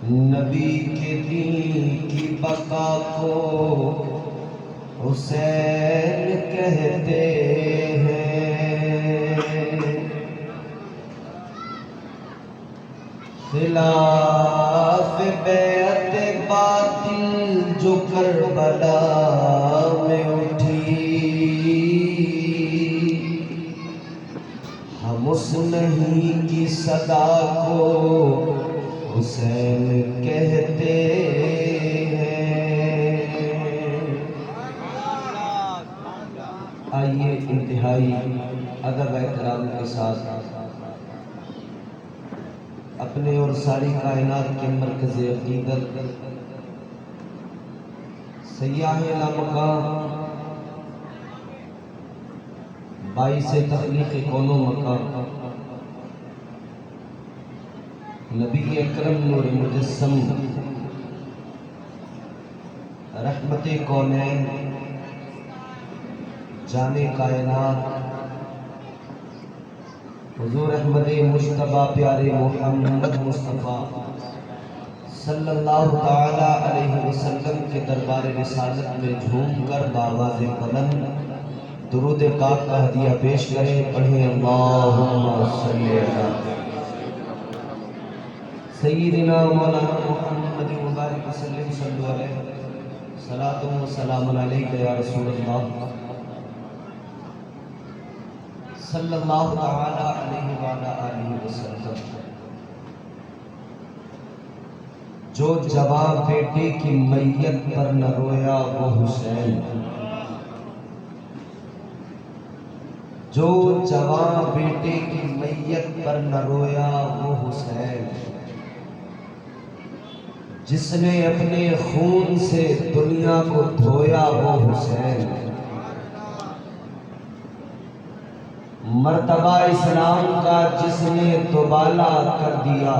नबी के दीन की बका को हुसैन कहते हैं। खिलाफ बैत बातिल जो करबला में उठी, हम उस नहीं की सदा को हुसैन कहते हैं। आइए इंतहाई अदब एहतराम के साथ अपने और सारी कायनात के मरकज़ अक़ीदत सय्याहे लामकान बाइसे तख़लीक़ कौनो मकान नबी अकरम नूर मुजस्सम रहमते कौनैन जाने कायनात हुज़ूर अहमद मुश्तबा प्यारे मोहम्मद मुस्तफ़ा सल्लल्लाहु ताला अलैहि वसल्लम के दरबार रिसालत में झूमकर बावाज़े बुलंद दुरूद पाक का हदिया पेश करें। पढ़ें अल्लाहुम्मा सल्ली अला सय्यिदिना मौलाना मुहम्मद मुबारक वसल्लम सल्लल्लाहु अलैहि सलातु व सलामुन अलैका या रसूलल्लाह सल्लल्लाहु ताला अलैहि व अला आलिहि वसल्लम। जो जवां बेटे की मैयत पर न रोया वो हुसैन, जो जवां बेटे की मैयत पर न रोया वो हुसैन, जिसने अपने खून से दुनिया को धोया वो हुसैन। मर्तबा इस्लाम का जिसने दोबाला कर दिया,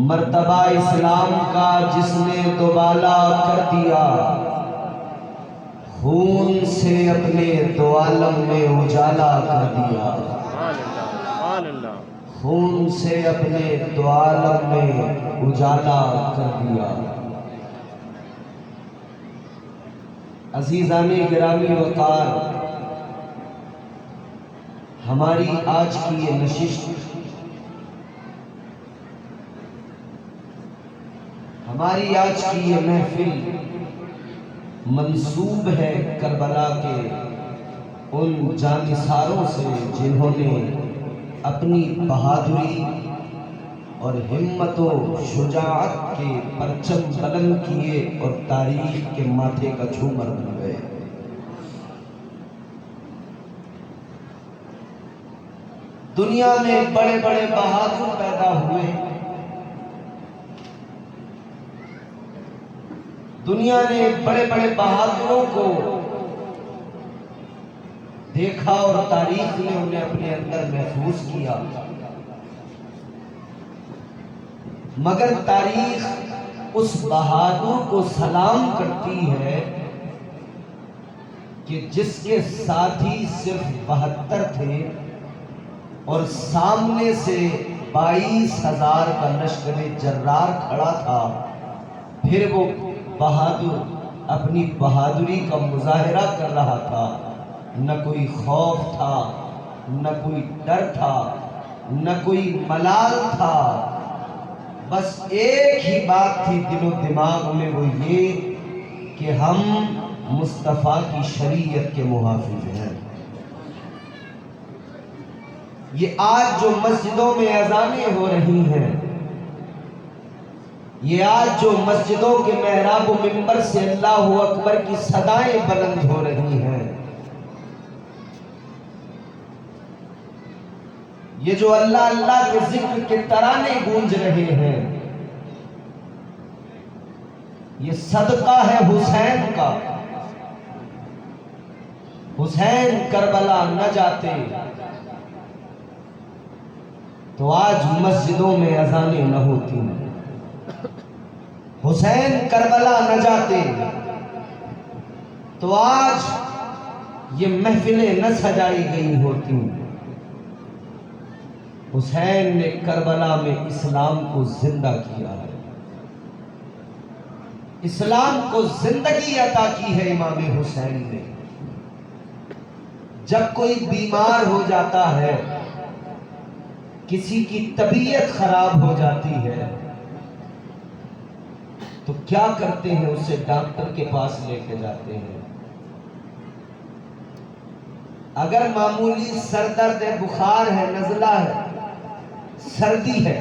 मर्तबा इस्लाम का जिसने दोबाला कर दिया, खून से अपने दो आलम में उजाला कर दिया, खून से अपने दो आलम में उजाला कर दिया। अज़ीज़ाने गिरामी वक़ार, हमारी आज की ये नशिस्त, हमारी आज की ये महफिल मंसूब है करबला के उन जानिसारों से जिन्होंने अपनी बहादुरी और हिम्मत व शुजाअत के परचम बुलंद किए और तारीख के माथे का झूमर बन गए। दुनिया में बड़े बड़े बहादुर पैदा हुए, दुनिया ने बड़े बड़े बहादुरों को देखा और तारीख ने उन्हें अपने अंदर महफूज किया, मगर तारीख उस बहादुर को सलाम करती है कि जिसके साथी सिर्फ 72 थे और सामने से 22,000 का लश्कर जर्रार खड़ा था। फिर वो बहादुर अपनी बहादुरी का मुजाहिरा कर रहा था। न कोई खौफ था, न कोई डर था, न कोई मलाल था, बस एक ही बात थी दिलो दिमाग में, वो ये कि हम मुस्तफ़ा की शरीयत के मुहाफिज हैं। ये आज जो मस्जिदों में अज़ानें हो रही हैं, ये आज जो मस्जिदों के मेहराब व मिंबर से अल्लाहु अकबर की सदाएं बुलंद हो रही हैं, ये जो अल्लाह अल्लाह के जिक्र के तराने गूंज रहे हैं, ये सदका है हुसैन का। हुसैन करबला न जाते तो आज मस्जिदों में अज़ानें न होती, हुसैन करबला न जाते तो आज ये महफिलें न सजाई गई होती। हुसैन ने करबला में इस्लाम को जिंदा किया है, इस्लाम को जिंदगी अता की है इमाम हुसैन ने। जब कोई बीमार हो जाता है, किसी की तबीयत खराब हो जाती है, तो क्या करते हैं, उसे डॉक्टर के पास लेके जाते हैं। अगर मामूली सर दर्द है, बुखार है, नज़ला है, सर्दी है,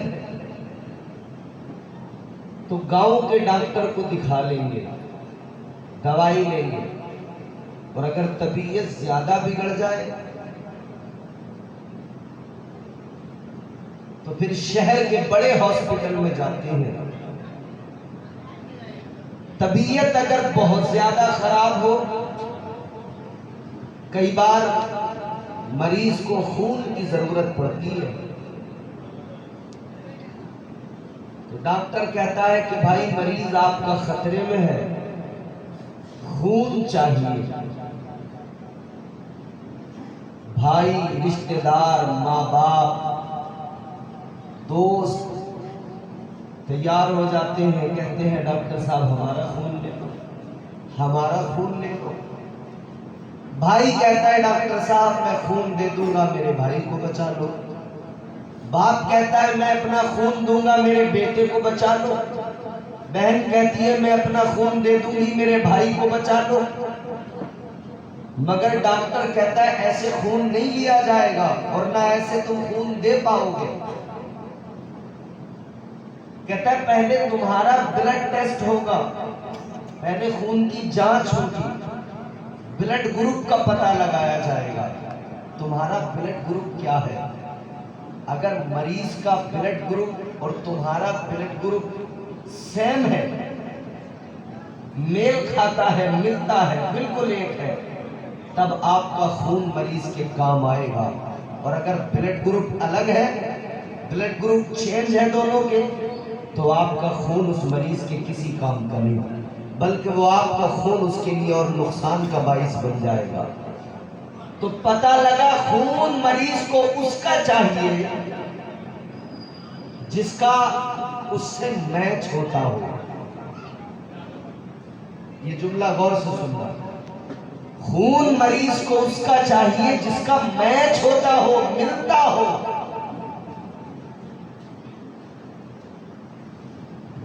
तो गांव के डॉक्टर को दिखा लेंगे, दवाई लेंगे। और अगर तबीयत ज्यादा बिगड़ जाए तो फिर शहर के बड़े हॉस्पिटल में जाते हैं। तबीयत अगर बहुत ज्यादा खराब हो, कई बार मरीज को खून की जरूरत पड़ती है, तो डॉक्टर कहता है कि भाई मरीज आपका खतरे में है, खून चाहिए। भाई, रिश्तेदार, माँ बाप, दोस्त तैयार हो जाते हैं, कहते हैं डॉक्टर साहब हमारा खून ले लो, हमारा खून ले लो। भाई कहता है डॉक्टर साहब मैं खून दे दूंगा, मेरे भाई को बचा लो। बाप कहता है मैं अपना खून दूंगा, मेरे बेटे को बचा लो। बहन कहती है मैं अपना खून दे दूंगी, मेरे भाई को बचा लो। मगर डॉक्टर कहता है ऐसे खून नहीं लिया जाएगा और ना ऐसे तुम खून दे पाओगे। कहता है पहले तुम्हारा ब्लड टेस्ट होगा, पहले खून की जांच होगी, ब्लड ग्रुप का पता लगाया जाएगा, तुम्हारा ब्लड ग्रुप क्या है। अगर मरीज का ब्लड ग्रुप और तुम्हारा ब्लड ग्रुप सेम है, मेल खाता है, मिलता है, बिल्कुल एक है, तब आपका खून मरीज के काम आएगा। और अगर ब्लड ग्रुप अलग है, ब्लड ग्रुप चेंज है दोनों के, तो आपका खून उस मरीज के किसी काम का नहीं, बल्कि वो आपका खून उसके लिए और नुकसान का बाइस बन जाएगा। तो पता लगा खून मरीज को उसका चाहिए जिसका उससे मैच होता हो। ये जुमला गौर से सुनना, खून मरीज को उसका चाहिए जिसका मैच होता हो, मिलता हो।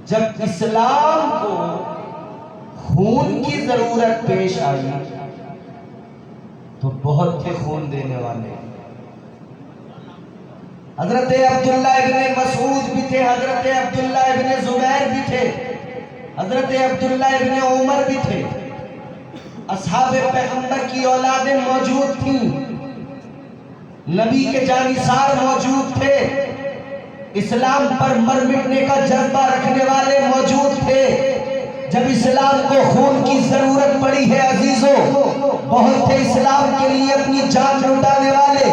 जब इस्लाम को खून की जरूरत पेश आई तो बहुत थे खून देने वाले। हजरत अब्दुल्ला इब्ने मसूद भी थे, हजरत अब्दुल्ला इब्ने जुबैर भी थे, हजरत अब्दुल्ला इब्ने उमर भी थे। असहाबे पैगंबर की औलादें मौजूद थी, नबी के जानिसार मौजूद थे, इस्लाम पर मर मिटने का जज्बा रखने वाले मौजूद थे। जब इस्लाम को खून की जरूरत पड़ी है अजीजों, बहुत थे इस्लाम के लिए अपनी जान लुटाने वाले,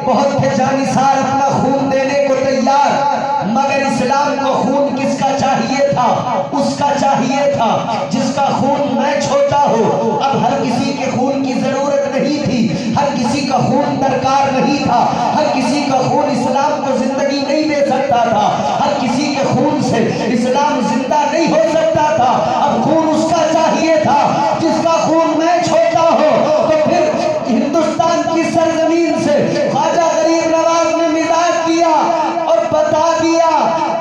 बहुत थे जानिसार अपना खून देने को तैयार। मगर इस्लाम को खून किसका चाहिए था? उसका चाहिए था जिसका खून मैच होता हो। अब हर किसी के खून की जरूरत नहीं थी, हर किसी का खून दरकार नहीं था, हर किसी का खून इस्लाम को जिंदगी नहीं दे सकता था, हर किसी के खून से इस्लाम जिंदा नहीं हो सकता था। अब खून उसका चाहिए था जिसका खून मैच होता हो। तो फिर हिंदुस्तान की सरजमीन से ख्वाजा गरीब नवाज ने मिजाज किया और बता दिया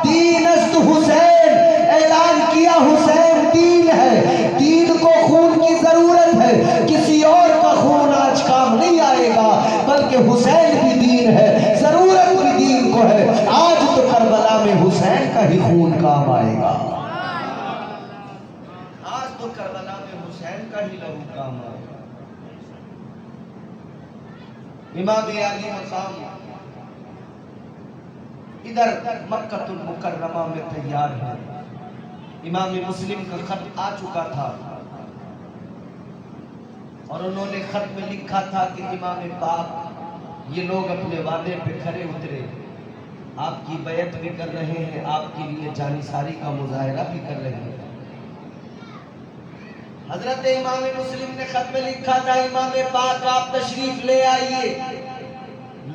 दीन अस्त हुसैन, ऐलान किया हुसैन दीन है, दीन को खून की जरूरत है, किसी और का खून आज काम नहीं आएगा, बल्कि हुसैन भी दीन है, जरूरत भी दीन को है। आज तो करबला में हुसैन का ही खून काम आएगा, आज तो करबला में हुसैन का ही लहू काम आएगा। इमाम आली मकाम इधर मक्कतुल मुकर्रमा में तैयार है। इमाम मुस्लिम का खत आ चुका था और उन्होंने खत में लिखा था कि इमाम पाक ये लोग अपने वादे पे खरे उतरे, आपकी बैत भी कर रहे हैं, आपके लिए जानिसारी का मुजाहरा भी कर रहे हैं। हजरत इमाम मुस्लिम ने खत में लिखा था इमाम पाक आप तशरीफ ले आइए,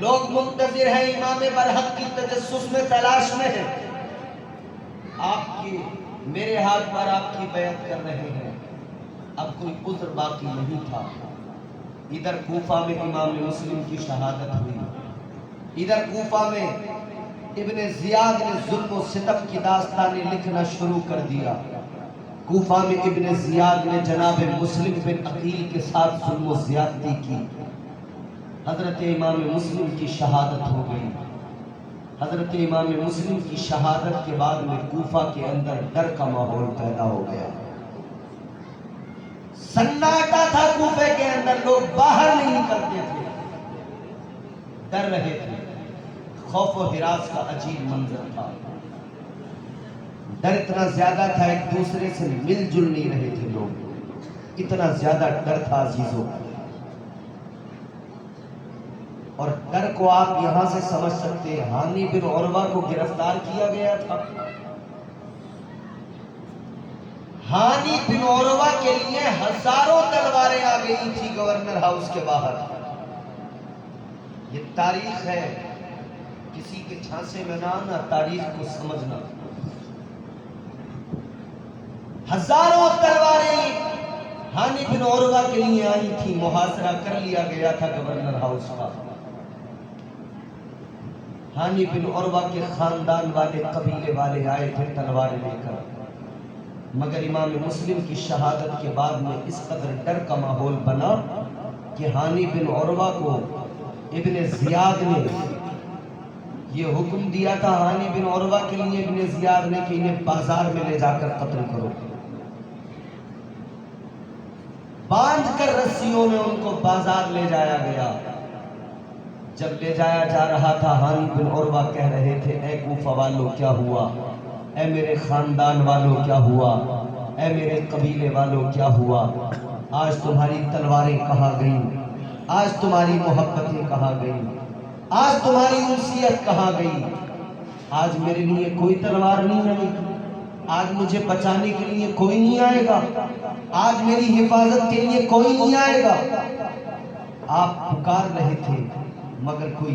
लोग मुंतजिर हैं इमाम बरहक की तजस्सुस में, तलाश में है। आपकी मेरे हाथ पर आपकी बैत कर रहे हैं। अब कोई उज़्र बाकी नहीं था। इधर कूफा में इमाम मुस्लिम की शहादत हुई, इधर कूफा में इब्ने ज़ियाद ने जुल्म व सितम की दास्तानें लिखना शुरू कर दिया। कूफा में इब्ने ज़ियाद ने जनाब मुस्लिम बिन अकील के साथ जुल्म व ज़्यादती की। हजरत इमाम मुस्लिम की शहादत हो गई। हजरत इमाम मुस्लिम की शहादत के बाद में कूफा के अंदर डर का माहौल पैदा हो गया। सन्नाटा था कूफे के अंदर, लोग बाहर नहीं निकलते थे, डर रहे थे। खौफ और हिरास का अजीब मंजर था। डर इतना ज्यादा था, एक दूसरे से मिलजुल नहीं रहे थे लोग, इतना ज्यादा डर था अजीजों। और डर को आप यहां से समझ सकते हैं। हानी बिन उरवा को गिरफ्तार किया गया था। हानी बिन उरवा के लिए हजारों तलवारें आ गई थी गवर्नर हाउस के बाहर। ये तारीख है, किसी के झांसे में ना आना, तारीख को समझना। हजारों तलवारें हानी बिन उरवा के लिए आई थी। मुहासरा कर लिया गया था गवर्नर हाउस का। हानी बिन उरवा के खानदान वाले, कबीले वाले आए थे तलवारें लेकर, मगर इमाम मुस्लिम की शहादत के बाद में इस कदर डर का माहौल बना कि हानी बिन उरवा को इब्ने ज़ियाद ने ये हुक्म दिया था। हानी बिन उरवा के लिए इब्ने ज़ियाद ने कि इन्हें बाजार में ले जाकर कत्ल करो। बांध कर रस्सियों में उनको बाजार ले जाया गया। जब ले जाया जा रहा था, हानी बिन उरवा कह रहे थे, ए कूफा वालों क्या हुआ, ए मेरे खानदान वालों क्या हुआ, ए मेरे कबीले वालों क्या हुआ। आज तुम्हारी तलवारें कहाँ गई, आज तुम्हारी मोहब्बतें कहाँ गई, आज तुम्हारी उनसियत कहाँ गई। आज मेरे लिए कोई तलवार नहीं आएगी, आज मुझे बचाने के लिए कोई नहीं आएगा, आज मेरी हिफाजत के लिए कोई नहीं आएगा। आप पुकार रहे थे, मगर कोई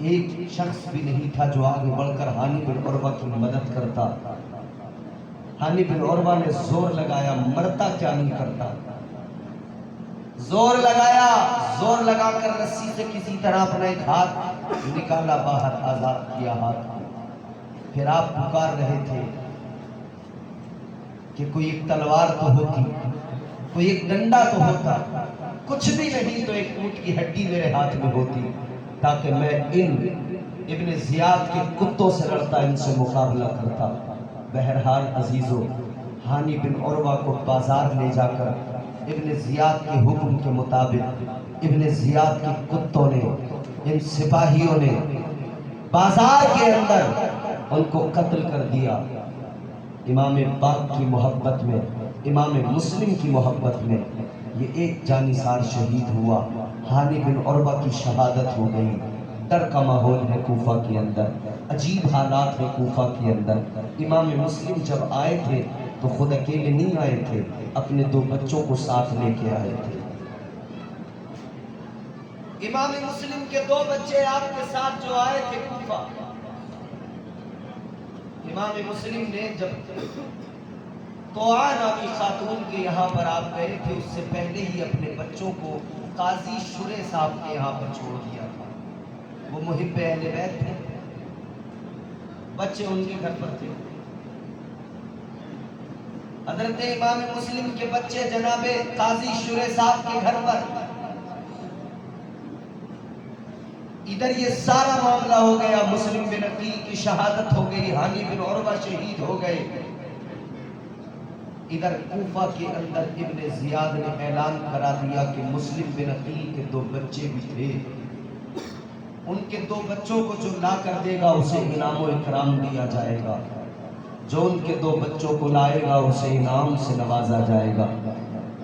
एक शख्स भी नहीं था जो आगे बढ़कर हानी बिन उरवा की मदद करता। हानी बिन उरवा ने जोर लगाया, मरता क्या नहीं करता। जोर लगाया, जोर लगाकर रस्सी से किसी तरह अपना एक हाथ निकाला बाहर, आजाद किया हाथ। फिर आप पुकार रहे थे कि कोई एक तलवार तो होती, कोई एक डंडा तो होता, कुछ भी नहीं तो एक ऊंट की हड्डी मेरे हाथ में होती, ताकि मैं इन इब्ने ज़ियाद के कुत्तों से लड़ता, इनसे मुकाबला करता। बहरहाल अजीजों, हानी बिन उरवा को बाजार ले जाकर इब्ने ज़ियाद के हुक्म के मुताबिक इब्ने ज़ियाद के कुत्तों ने, इन सिपाहियों ने बाजार के अंदर उनको कत्ल कर दिया। इमाम पाक की मोहब्बत में, इमाम मुस्लिम की मोहब्बत में ये एक जानिसार शहीद हुआ। हानी बिन उरवा की शहादत हो गई। डर का माहौल है कूफा के अंदर, अजीब हालात है कूफा के अंदर। इमाम मुस्लिम जब आए थे तो खुद अकेले नहीं आए थे, अपने 2 बच्चों को साथ लेके आए थे। इमाम मुस्लिम के 2 बच्चे आपके साथ जो आए थे कूफा, इमाम मुस्लिम ने जब तोआ नामी खातून के यहाँ पर आप गए थे, उससे पहले ही अपने बच्चों को काजी शुरे साहब के यहाँ पर छोड़ दिया था। वो मुहिब्बे अहले बैत थे, बच्चे उनके घर पर थे। हजरत इमाम मुस्लिम के बच्चे जनाबे काजी शुरे साहब के घर पर। इधर ये सारा मामला हो गया, मुस्लिम बिन अकील की शहादत हो गई, हानी बिन उरवा शहीद हो गए। इधर कूफा के अंदर इब्ने ज़ियाद ने ऐलान करा दिया कि मुस्लिम बिन अकील के 2 बच्चे भी थे, उनके 2 बच्चों को जो ला कर देगा उसे इनाम व इकराम दिया जाएगा, जो उनके 2 बच्चों को लाएगा उसे इनाम से नवाजा जाएगा।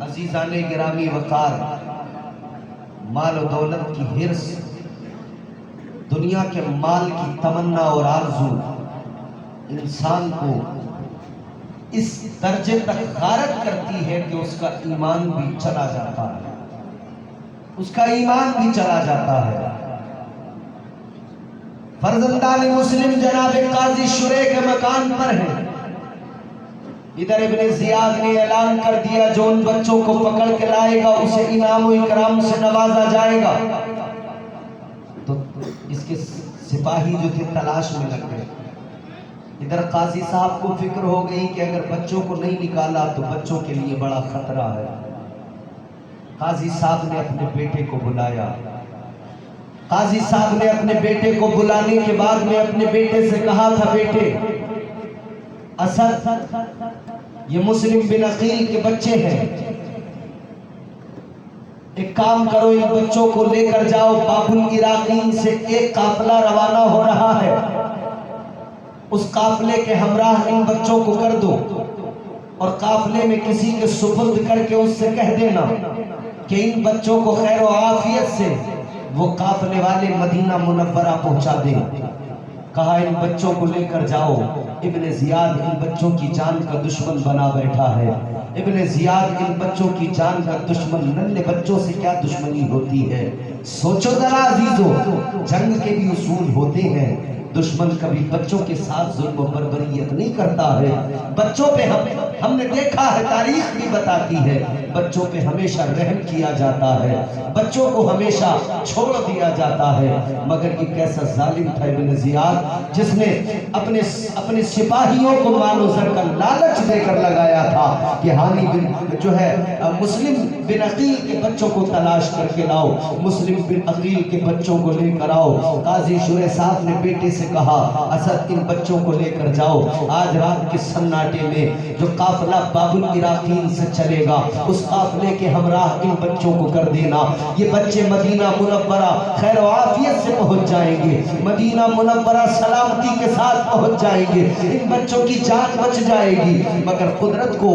अजीज़ाने गिरामी वकार, माल और दौलत की हिर्स, दुनिया के माल की तमन्ना और आरज़ू इंसान को इस दर्जे तक गारत करती है कि उसका ईमान भी चला जाता है, उसका ईमान भी चला जाता है। फर्जंदान मुस्लिम जनाब काजी शुरे के मकान पर है। इधर इब्ने जियाद ने ऐलान कर दिया जो उन बच्चों को पकड़ के लाएगा उसे इनाम इकराम से नवाजा जाएगा। तो इसके सिपाही जो थे तलाश में लग गए। इधर काजी साहब को फिक्र हो गई कि अगर बच्चों को नहीं निकाला तो बच्चों के लिए बड़ा खतरा है। काजी साहब ने अपने बेटे को बुलाया। काजी साहब ने अपने बेटे को बुलाने के बाद में अपने बेटे से कहा था, बेटे असद ये मुस्लिम बिन अकील के बच्चे हैं, एक काम करो इन बच्चों को लेकर जाओ, बाबुल इराकीन से एक काफिला रवाना हो रहा है, उस काफिले के हमराह इन बच्चों को कर दो और काफिले में किसी के सुपुर्द करके उससे कह देना कि इन बच्चों को खैर और आफियत से वो काफिले वाले मदीना मुनव्वरा पहुंचा दें। कहा इन बच्चों को लेकर जाओ। इब्ने जियाद इन बच्चों की जान का दुश्मन बना बैठा है। इब्ने जियाद इन बच्चों की जान का दुश्मन, नन्हे बच्चों से क्या दुश्मनी होती है। सोचो जरा अजीजों, जंग के भी उसूल होते हैं। दुश्मन कभी बच्चों के साथ जुल्म बर्बरियत नहीं करता है। बच्चों पे हमने देखा है, तारीख भी बताती है, बच्चों पे हमेशा रहम किया जाता है, बच्चों को हमेशा छोड़ दिया जाता है। मगर ये कैसा जालिम था इब्ने जियाद जिसने अपने सिपाहियों को मानो जर का लालच देकर लगाया था कि हानी बिन जो है मुस्लिम बिन अकील के बच्चों को तलाश करके लाओ, मुस्लिम बिन अकील के बच्चों को लेकर आओ। काजी शुरे साहब ने बेटे से कहा, असद इन बच्चों को लेकर जाओ, आज रात के सन्नाटे में जो काफिला बाबुल इराकीन से चलेगा उस काफिले के हमराह इन बच्चों को कर देना। ये बच्चे मदीना मुनव्वरा खैर और आफियत से पहुंच जाएंगे, मदीना मुनव्वरा सलामती के साथ पहुंच जाएंगे, इन बच्चों की जान बच जाएगी। मगर कुदरत को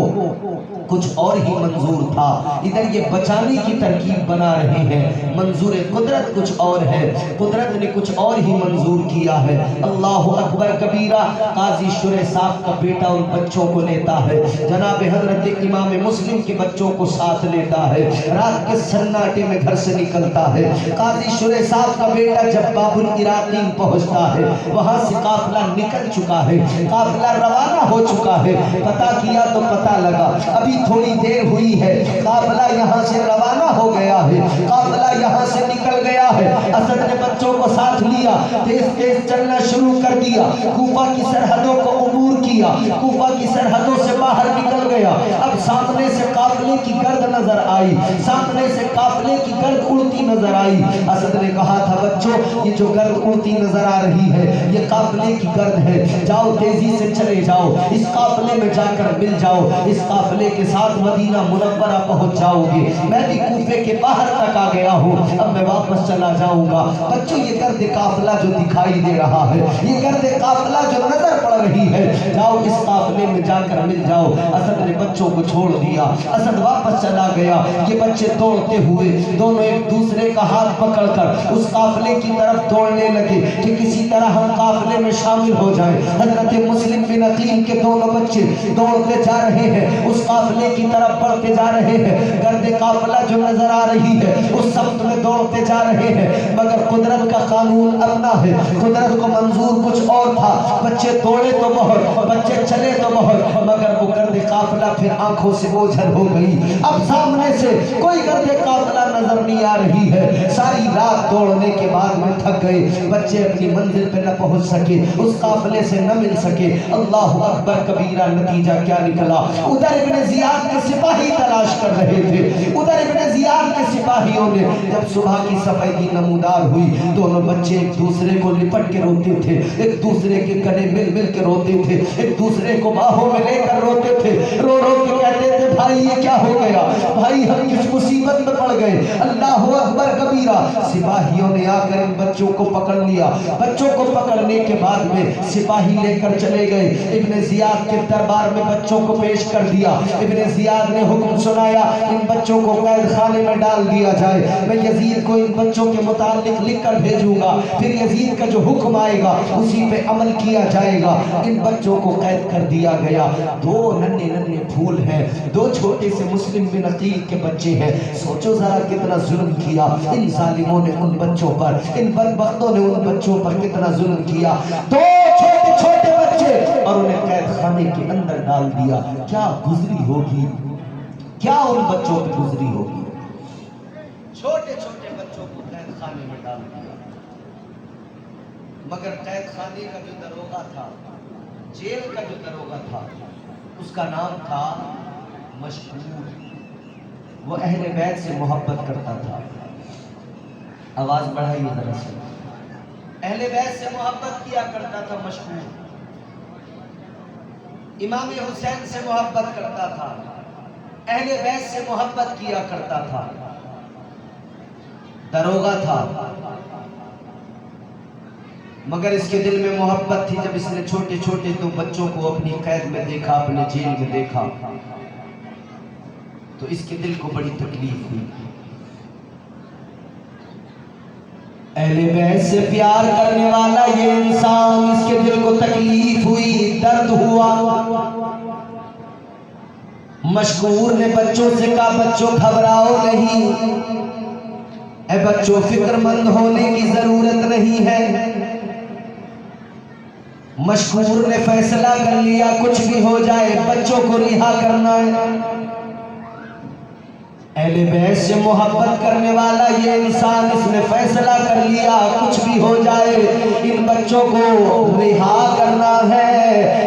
कुछ और ही मंजूर था। इधर ये बचाने की तरकीब बना रहे हैं, मंजूर कुदरत कुछ और है, कुदरत ने कुछ और ही मंजूर किया है। अल्लाह अकबर कबीरा। काजी शुरे साहब का बेटा उन बच्चों को लेता है, जनाब हजरत इमाम मुस्लिम के बच्चों को साथ लेता है, रात के सन्नाटे में घर से निकलता है। काजी शुरे साहब का बेटा जब बाबुल इराकीन पहुंचता है, वहां से काफिला निकल चुका है, काफिला रवाना हो चुका है। पता किया तो पता लगा अभी थोड़ी देर हुई है, काफिला यहाँ से रवाना हो गया है, काफिला यहाँ से निकल गया है। असद ने बच्चों को साथ लिया, तेज तेज चलना शुरू कर दिया, कूफा की सरहदों को अबूर किया, कूफा की सरहदों से बाहर निकल गया। अब सामने से काफिले की गर्द नजर आई, सामने से काफिले की गर्द उड़ती नजर आई। असद ने कहा था, बच्चों ये जो गर्द उड़ती नजर आ रही है ये काफिले की गर्द है, जाओ तेजी से चले जाओ, इस काफिले में जाकर मिल जाओ, इस काफिले के साथ मदीना मुनव्वरा पहुंच जाओगे। मैं भी कूफे के बाहर तक आ गया हूँ, अब मैं वापस चला जाऊंगा। बच्चों ये गर्द काफिला जो दिखाई दे रहा है, ये गर्द काफिला जो नजर पड़ रही है, जाओ इस काफिले में जाकर मिल जाओ। असद ने बच्चों को छोड़ दिया, असद वापस चला गया। ये बच्चे दौड़ते हुए दोनों एक दूसरे का हाथ पकड़कर उस काफिले की तरफ दौड़ने लगे कि किसी तरह हम काफिले में शामिल हो जाएं। हजरत मुस्लिम बिन अकील के दोनों बच्चे दौड़ते जा रहे हैं, उस काफिले की तरफ बढ़ते जा रहे हैं। गर्द काफिला जो नजर आ रही है उस सब्त में दौड़ते जा रहे हैं। मगर कुदरत का कानून अपना है, कुदरत को मंजूर कुछ और था। बच्चे दौड़े तो बहुत, बच्चे चले तो बहुत, मगर वो गर्द काफिला फिर आंखों से ओझल हो गई। अब सामने से कोई गर्द काफिला नजर नहीं आ रही है। सारी रात दौड़ने के बाद में थक गए, बच्चे अपनी मंजिल पे न पहुंच सके, उस काफिले से न मिल सके। अल्लाह अकबर कबीरा। नतीजा क्या निकला? उधर इब्ने जियाद के सिपाही तलाश कर रहे थे, उधर इब्ने जियाद के सिपाहियों ने जब सुबह की सफेदी नमूदार हुई, दोनों बच्चे एक दूसरे को लिपट के रोते थे, एक दूसरे के गले मिल मिल के रोते थे, एक दूसरे को बाहों में लेकर रोते थे, रो रो के कहते थे, भाई ये क्या हो गया, भाई हम किस मुसीबत में पड़ गए। अल्लाह अकबर कबीरा। सिपाहियों ने आकर इन बच्चों को पकड़ लिया। बच्चों को पकड़ने के बाद में सिपाही लेकर चले गए, इब्ने जियाद के दरबार में बच्चों को पेश कर दिया। इब्ने जियाद ने हुक्म सुनाया, इन बच्चों को कैद खाने में डाल दिया जाए, मैं यजीद को इन बच्चों के मुताबिक लिख कर भेजूंगा, फिर यजीद का जो हुक्म आएगा उसी पे अमल किया जाएगा। इन बच्चों को कैद कर दिया गया। दो नन्हे नन्हे नन्हे फूल हैं, दो छोटे से मुस्लिम बिन अकील के बच्चे हैं। सोचो जरा कितना जुल्म किया इन जालिमों ने उन बच्चों पर, इन बदबख्तों ने उन बच्चों पर कितना जुल्म किया। दो छोटे छोटे बच्चे और उन्हें कैद खाने के अंदर डाल दिया। क्या गुजरी होगी, क्या उन बच्चों पर गुजरी होगी। छोटे छोटे बच्चों को कैद खाने में डाल दिया। मगर कैद खाने का जो दरोगा था, जेल का जो दरोगा था, उसका नाम था मशकूर। वो अहले बैत से मोहब्बत करता था। आवाज बढ़ाइए जरा से। अहले बैत से मोहब्बत किया करता था मशकूर। इमाम हुसैन से मोहब्बत करता था, अहले बैत से मोहब्बत किया करता था। दरोगा था मगर इसके दिल में मोहब्बत थी। जब इसने छोटे छोटे दो बच्चों को अपनी कैद में देखा, अपने जेल में देखा, तो इसके दिल को बड़ी तकलीफ हुई। अहले बैत से प्यार करने वाला ये इंसान, इसके दिल को तकलीफ हुई, दर्द हुआ। मशकूर ने बच्चों से कहा, बच्चों घबराओ नहीं, ऐ बच्चों फिक्रमंद होने की जरूरत नहीं है। मशकूर ने फैसला कर लिया, कुछ भी हो जाए बच्चों को रिहा करना है। अहले बैत से मोहब्बत करने वाला ये इंसान, इसने फैसला कर लिया, कुछ भी हो जाए इन बच्चों को रिहा करना है,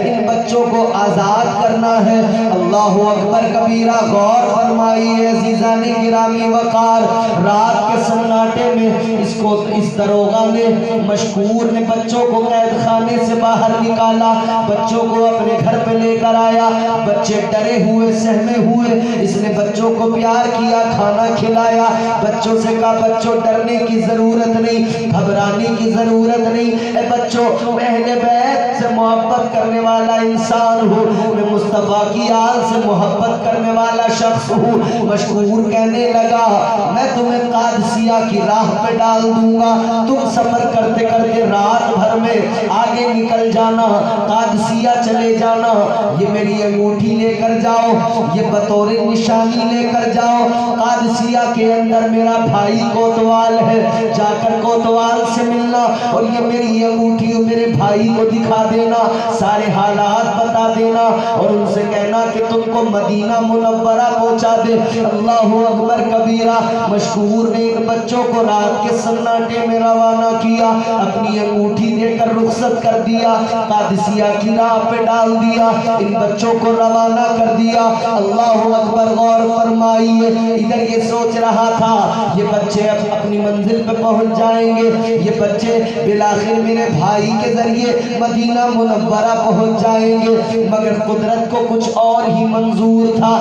इन बच्चों को आजाद करना है। अल्लाहु अकबर कबीरा। गौर फरमाइए अज़ीज़ाने गिरामी वक़ार। रात के सन्नाटे में इसको, इस दरोगा ने, मशकूर ने बच्चों को कैद खाने से बाहर निकाला, बच्चों को अपने घर पे लेकर आया। बच्चे डरे हुए, सहमे हुए। इसने बच्चों को प्यार किया, खाना खिलाया। बच्चों से कहा, बच्चों डरने की जरूरत नहीं, घबराने की जरूरत नहीं। ए बच्चों, मैं अहले बैत से मोहब्बत करने वाला इंसान हूँ, मैं मुस्तफा की आल से मोहब्बत करने वाला शख्स हूँ। मशकूर कहने लगा, मैं तुम्हें कादसिया की राह पे डाल दूंगा, तुम सफर करते करते रात भर में आगे निकल जाना, कादसिया चले जाना। ये मेरी अंगूठी लेकर जाओ, ये बतौर निशानी लेकर जाओ। कादसिया के अंदर मेरा भाई कोतवाल है, जाकर कोतवाल से मिलना और ये मेरी अंगूठी मेरे भाई को दिखा देना, सारे हालात बता देना और उनसे कहना कि तुमको मदीना मुनव्वरा पहुंचा दे। अल्लाहु अकबर कबीरा। मशकूर ने इन बच्चों को रात के सन्नाटे में रवाना किया, अपनी अंगूठी देकर रुखसत कर दिया, कादसिया की राह पे डाल दिया, इन बच्चों को रवाना कर दिया। अल्लाहु अकबर। गौर फरमाइए, इधर ये सोच रहा था ये बच्चे अब अपनी मंजिल पे पहुंच जाएंगे, ये बच्चे बिलाखिर मेरे भाई के जरिए मदीना मुनव्वरा पहुंच जाएंगे। मगर कुदरत को कुछ और ही मंजूर था।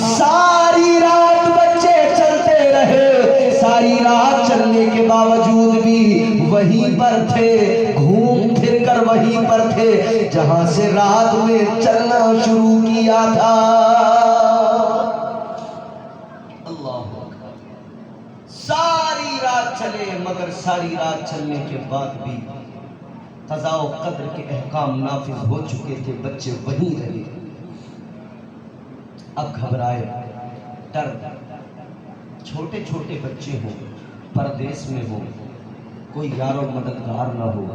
सारी रात बच्चे चलते रहे, सारी रात चलने के बावजूद भी वहीं पर थे, घूम फिर कर वहीं पर थे जहां से रात में चलना शुरू किया था। सारी रात चले, मगर सारी रात चलने के बाद भी क़ज़ा व क़द्र के अहकाम नाफिज हो चुके थे, बच्चे वहीं रहे। अब घबराए, डर, छोटे छोटे बच्चे हों, परदेश में हो, कोई यारो मददगार ना हो,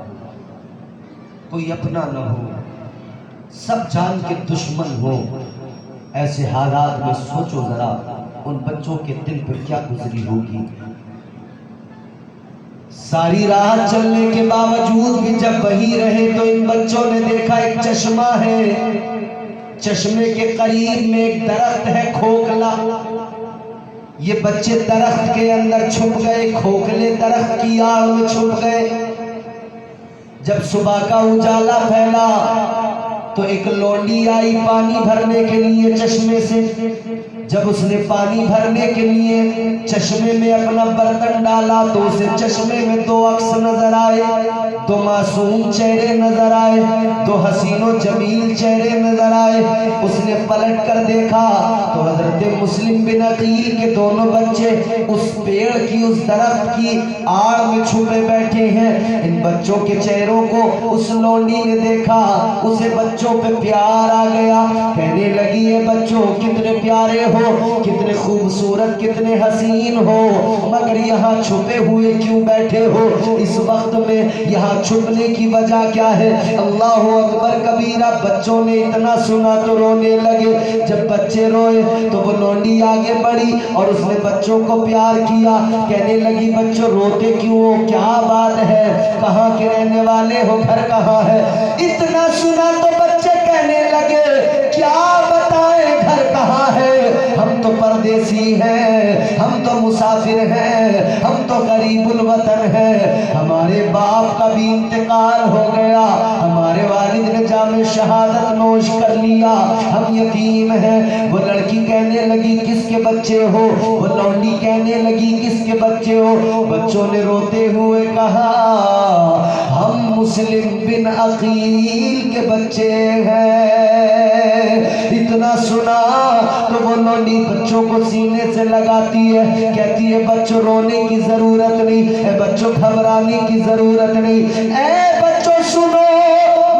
कोई अपना ना हो, सब जान के दुश्मन हो। ऐसे हालात में सोचो जरा उन बच्चों के दिल पर क्या गुजरी होगी। सारी रात चलने के बावजूद भी जब वहीं रहे तो इन बच्चों ने देखा एक चश्मा है, चश्मे के करीब में एक दरख्त है खोखला। ये बच्चे दरख्त के अंदर छुप गए, खोखले दरख्त की आड़ में छुप गए। जब सुबह का उजाला फैला तो एक लौंडी आई पानी भरने के लिए चश्मे से। जब उसने पानी भरने के लिए चश्मे में अपना बर्तन डाला तो उसे चश्मे में दो अक्स नजर आए, दो मासूम चेहरे नजर आए, दो हसीनो जमील चेहरे नजर आए। उसने पलट कर देखा तो हजरत मुस्लिम बिन अकील के दोनों बच्चे उस पेड़ की, उस दरख्त की आड़ में छुपे बैठे हैं। इन बच्चों के चेहरों को उस लौंडी ने देखा, उसे बच्चों पे प्यार आ गया। कहने लगी, ये बच्चों कितने प्यारे हो, कितने खूबसूरत, कितने हसीन हो, मगर यहाँ छुपे हुए क्यों बैठे हो? इस वक्त में यहाँ छुपने की वजह क्या है? अल्लाह अकबर कबीरा। बच्चों ने इतना सुना तो रोने लगे। जब बच्चे रोए तो वो लौंडी आगे बढ़ी और उसने बच्चों को प्यार किया। कहने लगी, बच्चों रोते क्यों हो, क्या बात है, कहाँ के रहने वाले हो, घर कहाँ है? इतना सुना तो बच्चे कहने लगे, क्या बताएं घर कहाँ है, हम तो परदेसी हैं, हम तो मुसाफिर हैं, हम तो गरीबुल वतन हैं, हमारे बाप का भी इंतकाल हो गया, हमारे वालिद ने जामे शहादत नोश कर लिया, हम यतीम हैं। वो लड़की कहने लगी, किसके बच्चे हो? वो लौंडी कहने लगी, किसके बच्चे हो? बच्चों ने रोते हुए कहा, हम मुस्लिम बिन अकील के बच्चे हैं। इतना सुना तो वो लौंडी बच्चों को सीने से लगाती है, कहती है, बच्चों रोने की जरूरत नहीं है, बच्चों घबराने की जरूरत नहीं। ऐ बच्चों सुनो,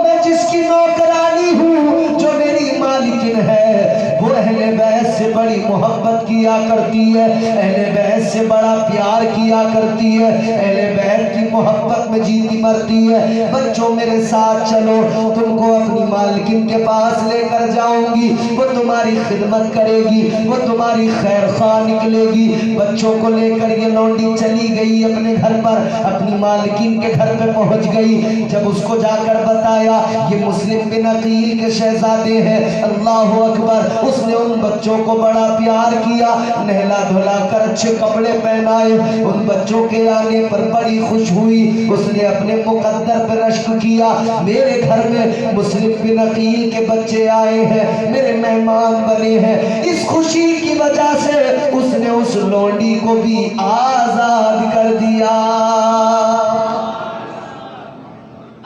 मैं जिसकी नौकरानी हूँ, जो मेरी मालिकिन है, वो अहले बैत से बड़ी मोहब्बत किया करती है, अहले बैत से बड़ा प्यार किया करती है, अहले बैत की मोहब्बत में जीती मरती है। बच्चों मेरे साथ चलो, तुमको अपनी मालिकिन के पास लेकर जाऊंगी, वो तुम्हारी खिदमत करेगी, वो तुम्हारी खैर खा निकलेगी। बच्चों को लेकर ये लौंडी चली गई अपने घर पर, अपनी मालिकिन के घर पे पहुंच गई। जब उसको जाकर बताया ये मुस्लिम बिन अकील के शहजादे हैं, अल्लाह अकबर, उसने उन बच्चों को बड़ा प्यार किया, नहला धुला कर अच्छे कपड़े पहनाए। उन बच्चों के आने पर बड़ी खुश हुई, उसने अपने मुकद्दर पर रश्क किया, मेरे घर में मुस्लिम बिन अकील के बच्चे आए हैं, मेरे मेहमान बने हैं। इस खुशी की वजह से उसने उस लौंडी को भी आजाद कर दिया,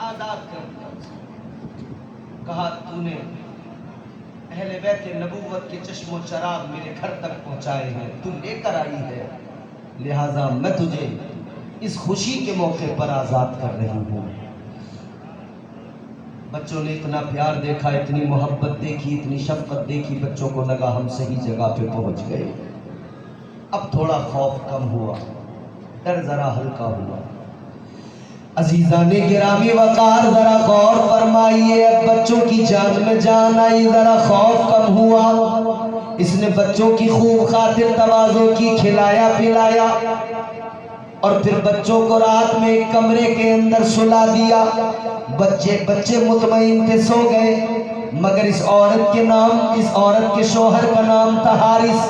आजाद कर दिया। कहा, तूने अहले बैत नबूवत के चश्मो चराग मेरे घर तक पहुंचाए हैं, तू लेकर आई है, लिहाजा मैं तुझे इस खुशी के मौके पर आजाद कर रही हूँ। बच्चों ने इतना प्यार देखा, इतनी मोहब्बत देखी, इतनी शफकत देखी, बच्चों को लगा हम सही जगह पे पहुंच गए। अब थोड़ा खौफ कम हुआ, डर जरा हल्का हुआ। अजीजाने गिरामी वकार, जरा गौर फरमाइए, अब बच्चों की जान में जान आई, जरा खौफ कम हुआ। इसने बच्चों की खूब खातिर तवाज़ो की, खिलाया पिलाया और फिर बच्चों को रात में एक कमरे के अंदर सुला दिया। बच्चे मुतमईन थे, सो गए, मगर इस औरत के शौहर का नाम था हारिस।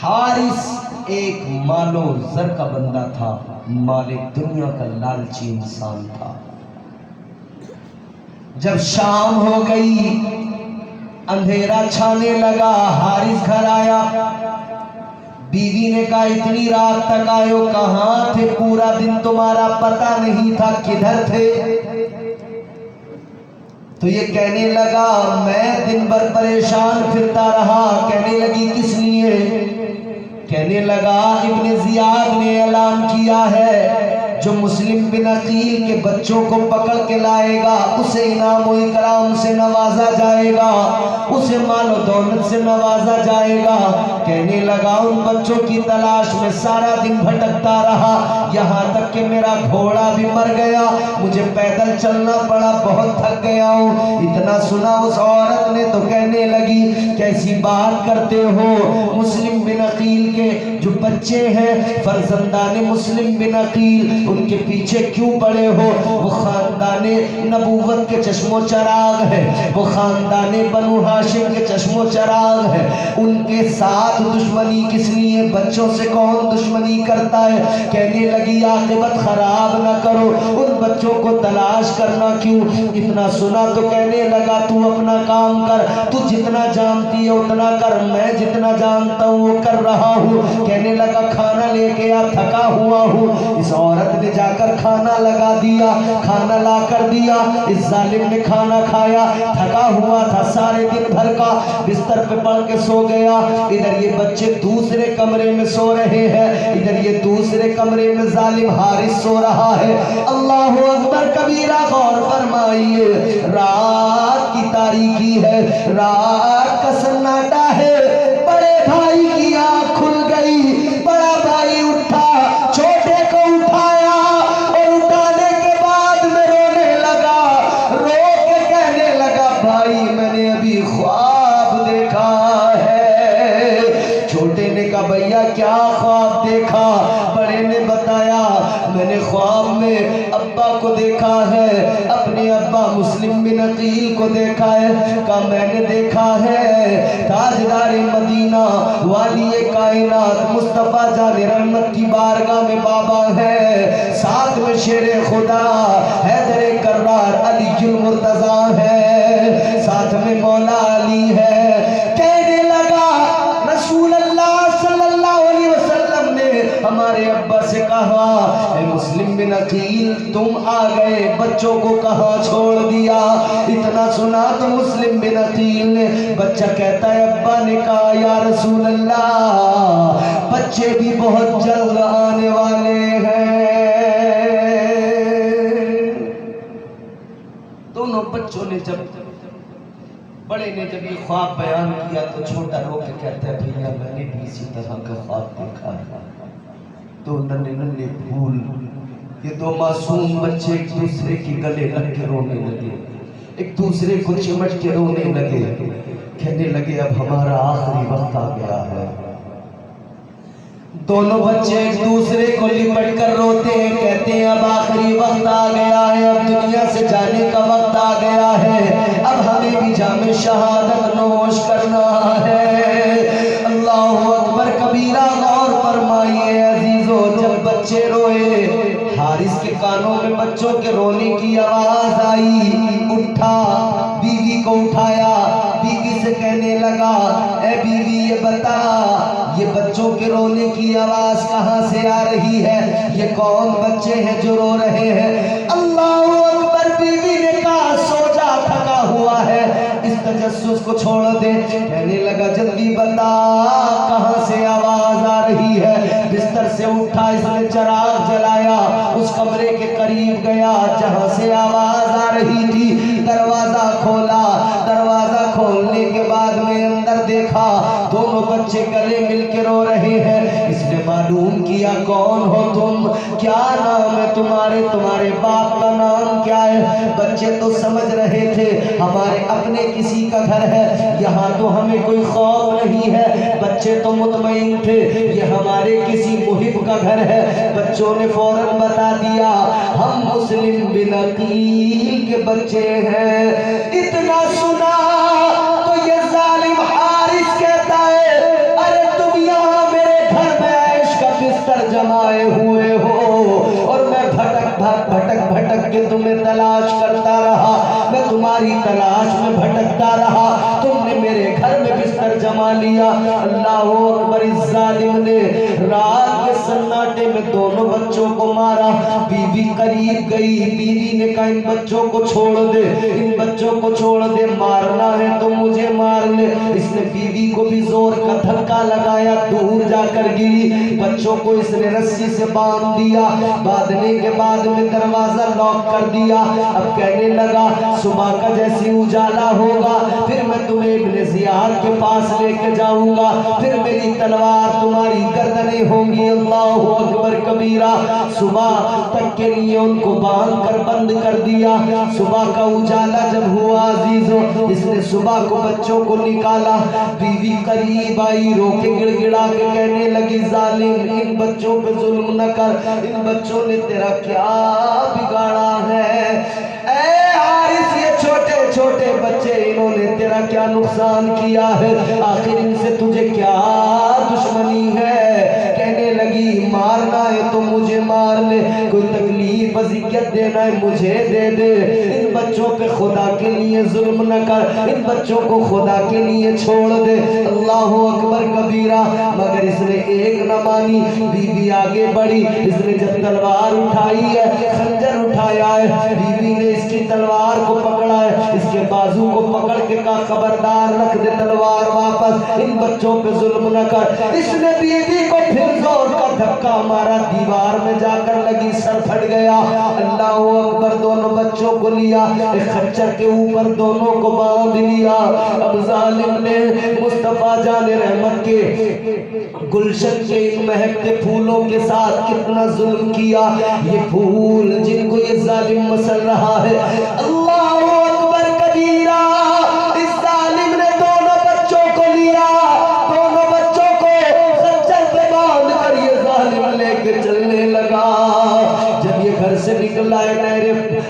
हारिस एक मालो जर का बंदा था, माले दुनिया का लालची इंसान था। जब शाम हो गई, अंधेरा छाने लगा, हारिस घर आया। बीवी ने कहा, इतनी रात तक आयो, कहाँ थे? पूरा दिन तुम्हारा पता नहीं था, किधर थे? तो ये कहने लगा, मैं दिन भर परेशान फिरता रहा। कहने लगी, किस लिए? कहने लगा, इब्ने जियाद ने ऐलान किया है, जो मुस्लिम बिन अकील के बच्चों को पकड़ के लाएगा उसे इनाम और इकराम से नवाजा जाएगा, उसे मालो दौलत से नवाजा जाएगा। कहने लगा, उन बच्चों की तलाश में सारा दिन भटकता रहा, यहाँ तक कि मेरा घोड़ा भी मर गया, मुझे पैदल चलना पड़ा, बहुत थक गया हूँ। इतना सुना उस औरत ने तो कहने लगी, कैसी बात करते हो? मुस्लिम बिन अकील के जो बच्चे हैं फर्जंदाने मुस्लिम बिन अकील, उनके पीछे क्यों पड़े हो? वो खानदाने नबूवत के चश्मो चराग है, वो खानदाने बनु हाशिम के चश्मो चराग है। उनके साथ दुश्मनी किस लिए? बच्चों से कौन दुश्मनी करता है? कहने लगी आक़िबत खराब ना करो, उन बच्चों को तलाश करना क्यों? इतना सुना तो कहने लगा तू अपना काम कर, तू जितना जानती है उतना कर, मैं जितना जानता हूँ वो कर रहा हूँ। कहने लगा खाना लेके आ, थका हुआ हूँ। इस औरत ने जाकर खाना लगा दिया, खाना ला कर दिया। इस जालिम ने खाना खाया, थका हुआ था सारे दिन भर का, बिस्तर पे पड़ के सो गया। इधर ये बच्चे दूसरे कमरे में सो रहे हैं, इधर ये दूसरे कमरे में जालिम हारिस सो रहा है। अल्लाह अकबर कबीरा, गौर फरमाइए, रात की तारीकी है, रात का सन्नाटा है। बड़े भाई की आँख खुल गई, बड़ा भाई उठा, छोटे को उठाया और उठाने के बाद में रोने लगा। रो के कहने लगा भाई मैंने अभी ख्वाब देखा है। छोटे ने कहा भैया क्या ख्वाब देखा? बड़े ने बताया मैंने ख्वाब में अब्बा को देखा है, अपने अब्बा मुस्लिम बिन अकील को देखा है। कहा मैंने देखा है ताजदार मदीना वाली कायनात मुस्तफ़ा जान रहमत की बारगाह में बाबा है, साथ में शेरे खुदा हैदर कर्रार अलीजुल मुर्तज़ा है, साथ में मौला अली है। कहने लगा रसूल अल्लाह सल्लल्लाहु अलैहि वसल्लम ने हमारे अब्बा से कहा ए मुस्लिम बिन अकील तुम आ गए, बच्चों को कहाँ छोड़ दिया? इतना सुना तो मुस्लिम बिन अकील ने, बच्चा कहता है अब्बा ने कहा या रसूल अल्लाह बच्चे भी बहुत जल्द आने वाले हैं। दोनों बच्चों ने जब, बड़े ने जब ये ख्वाब बयान किया तो छोटा रो के कहता है भैया मैंने भी इसी तरह का ख्वाब देखा है। दो नन्हे नन्हे फूल, ये दो मासूम बच्चे एक दूसरे की गले लग के रोने लगे, एक दूसरे को चिमट के रोने लगे। कहने लगे अब हमारा आखिरी वक्त आ गया है। दोनों बच्चे एक दूसरे को लिपट कर रोते हैं, कहते हैं अब आखिरी वक्त आ गया है, अब दुनिया से जाने का वक्त आ गया है, अब हमें भी जामे शहादत नोश करना है। अल्लाहु अकबर कबीरा, गौर फरमाइए अजीजों, जब बच्चे रोए, हारिस के कानों में बच्चों के रोने की आवाज आई, उठा, बीवी को उठाया, बीवी से कहने लगा ए बीवी ये बता ये बच्चों के रोने की आवाज कहाँ से आ रही है? ये कौन बच्चे हैं जो रो रहे हैं? अल्लाहु अकबर, बीवी ने कहा सो जा, थका हुआ है, इस तजस्सुस को छोड़ दे। कहने लगा जल्दी बता कहाँ से आवाज आ रही है? बिस्तर से उठा, इसने चिराग जलाया, उस कमरे के करीब गया जहाँ से आवाज आ रही थी, दरवाजा खोला, दरवाजा खोलने के बाद में अंदर देखा दोनों बच्चे गले मिल के रो रहे हैं। इसने मालूम किया कौन हो तुम, क्या नाम है तुम्हारे, तुम्हारे बाप का नाम क्या है? बच्चे तो समझ रहे थे हमारे अपने किसी का घर है, यहाँ तो हमें कोई खौफ नहीं है। बच्चे तो मुतमईन थे ये हमारे किसी मुहिब का घर है। बच्चों ने फौरन बता दिया हम मुस्लिम बिन अकील के बच्चे हैं। इतना सुना तो ये जालिम हारिस कहता है अरे तुम यहाँ मेरे घर में ऐश का बिस्तर जमाए हुए हो और मैं भटक के तुम्हें तलाश करता रहा, मैं तुम्हारी तलाश में भटकता रहा, तुमने मेरे घर में बिस्तर जमा लिया। अल्लाह अकबर, इस जालिम ने रात के सन्नाटे में दोनों बच्चों को मारा। बीवी करीब गई, बीवी ने कहा इन बच्चों को छोड़ दे, इन बच्चों को छोड़ दे, मारना है तो मुझे मार ले। इसने बीवी को भी जोर का धक्का लगाया, दूर जाकर गिरी। बच्चों को इसने रस्सी से बांध दिया, बांधने के बाद में दरवाजा लॉक कर दिया। अब कहने लगा सुबह का जैसे उजाला होगा फिर मैं तुम्हें इब्ने ज़ियाद के पास लेके जाऊंगा, फिर मेरी तलवार तुम्हारी गर्दनें होंगी। अल्लाहु अकबर कबीरा। सुबह तक के लिए उनको बांध कर बंद कर दिया। सुबह का उजाला जब हुआ अजीजों, इसने सुबह को बच्चों को निकाला। बीवी करीब आई, रोके गिड़गिड़ा के कहने लगी, जालिम इन बच्चों पे जुल्म न कर, इन बच्चों ने तेरा क्या बिगाड़ा है? ऐ हारिस, ये छोटे छोटे बच्चे, इन्होंने तेरा क्या नुकसान किया है? आखिर इनसे तुझे क्या दुश्मनी है? कहने लगी, मारना है तो मुझे मार ले, कोई तकलीफ अजियत देना है मुझे दे दे, इन बच्चों पे खुदा के लिए जुल्म न कर, इन बच्चों को खुदा के लिए छोड़ दे। अल्लाहु अकबर कबीरा। मगर इसने एक न मानी। बीबी आगे बढ़ी, इसने जब तलवार उठाई है, खंजर उठाया है, बीबी ने इसकी तलवार को पकड़ा है, इसके बाजू को पकड़ के कहा, खबरदार रख दे तलवार वापस, इन बच्चों पे जुल्म न कर। इसने बीबी को फिर जोर का धक्का मारा, दीवार में जाकर लगी, सर फट गया। अल्लाहु अकबर। दोनों बच्चों को लिया, एक खच्चर के ऊपर दोनों को बांध लिया। अब जालिम ने मुस्तफा जान रहमत के गुलशन के इन महकते फूलों के साथ कितना जुल्म किया। ये फूल जिनको ये जालिम मसल रहा है, अल्लाहु अकबर कबीरा। इस जालिम ने दोनों बच्चों को लिया, दोनों बच्चों को खच्चर पे बांध कर ये जालिम लेके चलने लगा। जब ये घर से निकला है,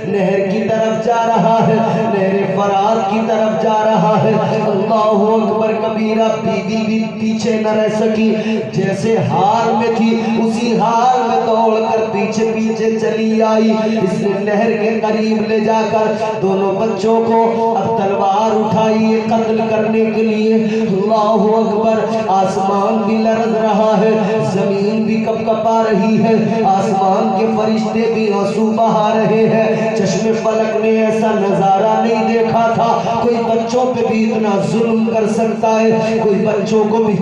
नहर की तरफ जा रहा है, नहर फरात की तरफ जा रहा है। अल्लाहु अकबर कबीरा। बीवी भी पीछे न रह सकी, जैसे हार में थी उसी हार में दौड़कर पीछे पीछे चली आई। इसने नहर के करीब ले जाकर दोनों बच्चों को अब तलवार उठाई है कत्ल करने के लिए। अल्लाहु अकबर। आसमान भी लरज रहा है, जमीन भी कपकपा रही है, आसमान के फरिश्ते भी आंसू बहा रहे हैं। चश्मे फलक ने ऐसा नजारा नहीं देखा था। कोई बच्चों पे भी इतना जुल्म कर सकता है, कोई बच्चों को भी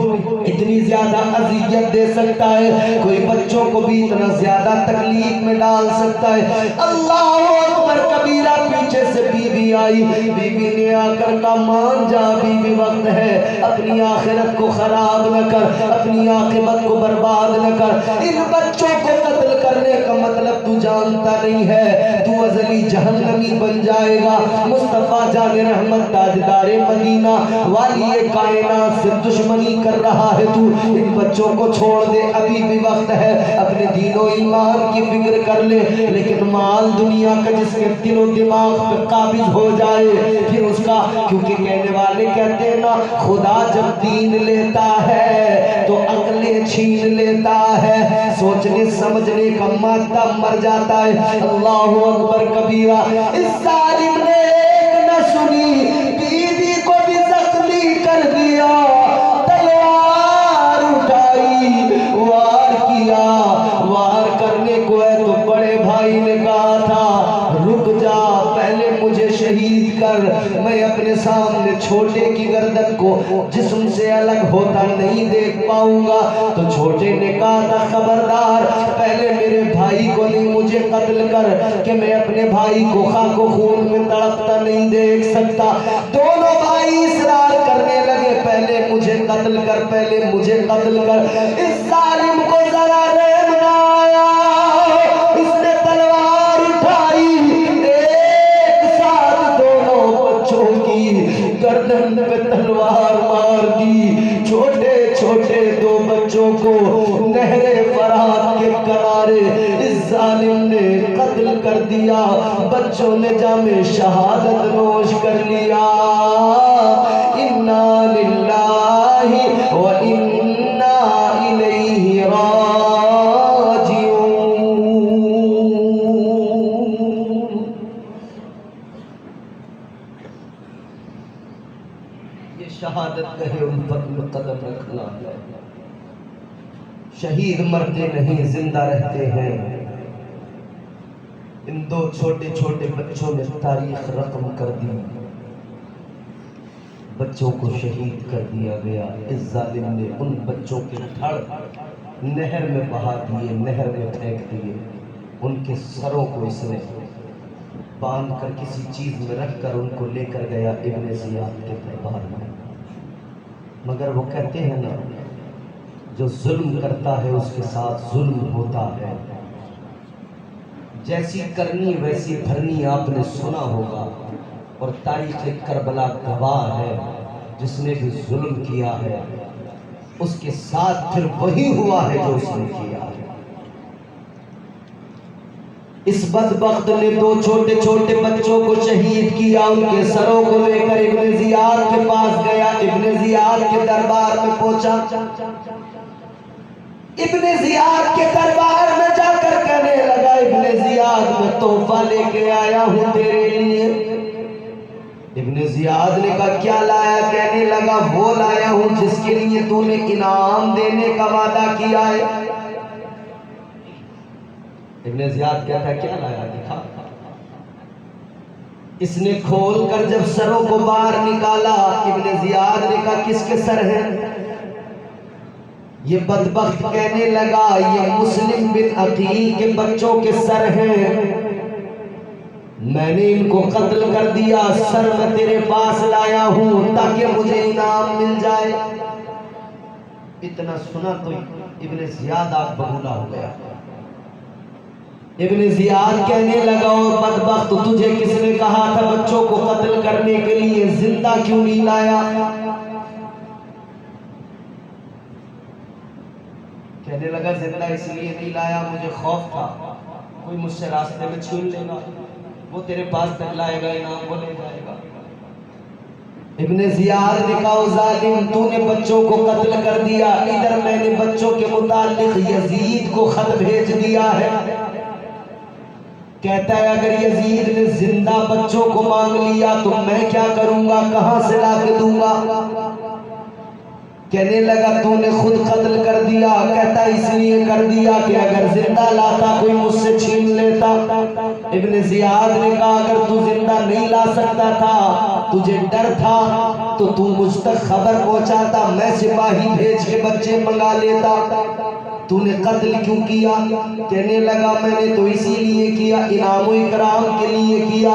इतनी ज्यादा अजियत दे सकता है, कोई बच्चों को भी इतना ज्यादा तकलीफ में डाल सकता है। अल्लाहु अकबर कबीरा। पीछे से बीवी आई, बीवी ने आकर कहा, मान जा, बीवी वक्त है, अपनी आखिरत को खराब न कर, अपनी आखिरत को बर्बाद न कर। इन बच्चों को कत्ल करने का मतलब तू जानता नहीं है, तू अजली जहन्नमी बन जाएगा। मुस्तफा जान रहमत ताजदारे मदीना वाली कायनात से दुश्मनी कर रहा है तू, इन बच्चों को छोड़ दे, अभी भी वक्त है, अपने दीनो ईमान की फिक्र कर ले। लेकिन माल दुनिया का जिसके दिलो दिमाग पे काबिज हो जाए फिर उसका, क्योंकि कहने वाले कहते हैं ना, खुदा जब दीन लेता है तो अकलें छीन लेता है, सोचने समझने का मादा मर जाता है। अल्लाहु अकबर कबीरा। इस जालिम ने एक न सुनी, बीवी को भी जख्मी कर दिया, तलवार उठाई, वार किया। वार करने को है तो बड़े भाई ने कहा था, रुक जा, पहले मुझे शहीद कर, मैं अपने सामने छोटे की गर्दन को जिस्म से अलग होता नहीं देख पाऊंगा। तो छोटे ने कहा था, खबरदार, पहले मेरे भाई को नहीं मुझे कत्ल कर, कि मैं अपने भाई को खाको खून में तड़पता नहीं देख सकता। दोनों भाई इसरार करने लगे, पहले मुझे कत्ल कर, पहले मुझे कत्ल कर। इस जालिम को जरा रहम ना आया, इसने तलवार उठाई, एक साथ दोनों बच्चों की गर्दन पे तलवार मार दी। छोटे छोटे दो बच्चों को नहरे फरात के किनारे इस जालिम ने कत्ल कर दिया। बच्चों ने जामे शहादत नोश कर लिया। इन्ना लिल्लाहि व इन्ना इलैहि राजिऊन। ये शहादत कहे उन पर कदम रखना है। शहीद मरते नहीं, जिंदा रहते हैं। इन दो छोटे छोटे बच्चों ने तारीख रकम कर दी, बच्चों को शहीद कर दिया गया। इस जालिम ने उन बच्चों के धड़ नहर में बहा दिए, नहर में फेंक दिए। उनके सरों को इसने बांध कर किसी चीज में रख कर उनको लेकर गया इब्ने जियाद के दरबार में। मगर वो कहते हैं ना, जो जुल्म करता है उसके साथ जुल्म होता है। जैसी करनी वैसी भरनी आपने सुना होगा, और तारीख करबला गवाह है, जिसने भी जुल्म किया है उसके साथ फिर वही हुआ है जो उसने किया है। इस बदबख्त ने 2 छोटे छोटे बच्चों को शहीद किया। उनके सरों को लेकर इब्ने जियाद के पास गया, इब्ने जियाद के दरबार में पहुंचा। इब्ने जियाद के दरबार में जाकर कहने लगा, इब्ने जियाद मैं तोहफा लेके आया हूं तेरे लिए। इब्ने जियाद ने कहा क्या लाया? कहने लगा वो लाया हूं जिसके लिए तूने इनाम देने का वादा किया है। इब्ने जियाद कहता है क्या लाया? दिखा। इसने खोल कर जब सरों को बाहर निकाला, इब्ने जियाद ने कहा किसके सर हैं? ये बदबख्त कहने लगा ये मुस्लिम बिन अकील के बच्चों के सर हैं, मैंने इनको कत्ल कर दिया, सर मैं तेरे पास लाया हूं ताकि मुझे इनाम मिल जाए। इतना सुना तो इब्ने जियाद आग बबूला हो गया। इब्ने जियाद कहने लगा ओ बदबख्त, तुझे किसने कहा था बच्चों को कत्ल करने के लिए, जिंदा क्यों नहीं लाया? कहने लगा जिंदा इसलिए नहीं लाया, मुझे खौफ था कोई मुझसे रास्ते में छीन लेगा, वो तेरे पास तक लाएगा, इनाम वो ले जाएगा। इब्ने जियाद ने कहा जालिम तूने बच्चों को कत्ल कर दिया, इधर मैंने बच्चों के मुताल्लिक यजीद को खत भेज दिया है। कहता है अगर यजीद ने जिंदा बच्चों को मांग लिया तो मैं क्या करूंगा, कहां से ला के दूंगा? कहने लगा तूने खुद कत्ल कर दिया। कहता इसलिए कर दिया कि अगर जिंदा लाता कोई मुझसे छीन लेता। इब्ने जियाद ने कहा अगर तू जिंदा नहीं ला सकता था, तुझे डर था, तो तू मुझ तक खबर पहुंचाता, मैं सिपाही भेज के बच्चे मंगा लेता। तूने कत्ल क्यों किया? कहने लगा मैंने तो इसीलिए किया, इनाम इकराम के लिए किया।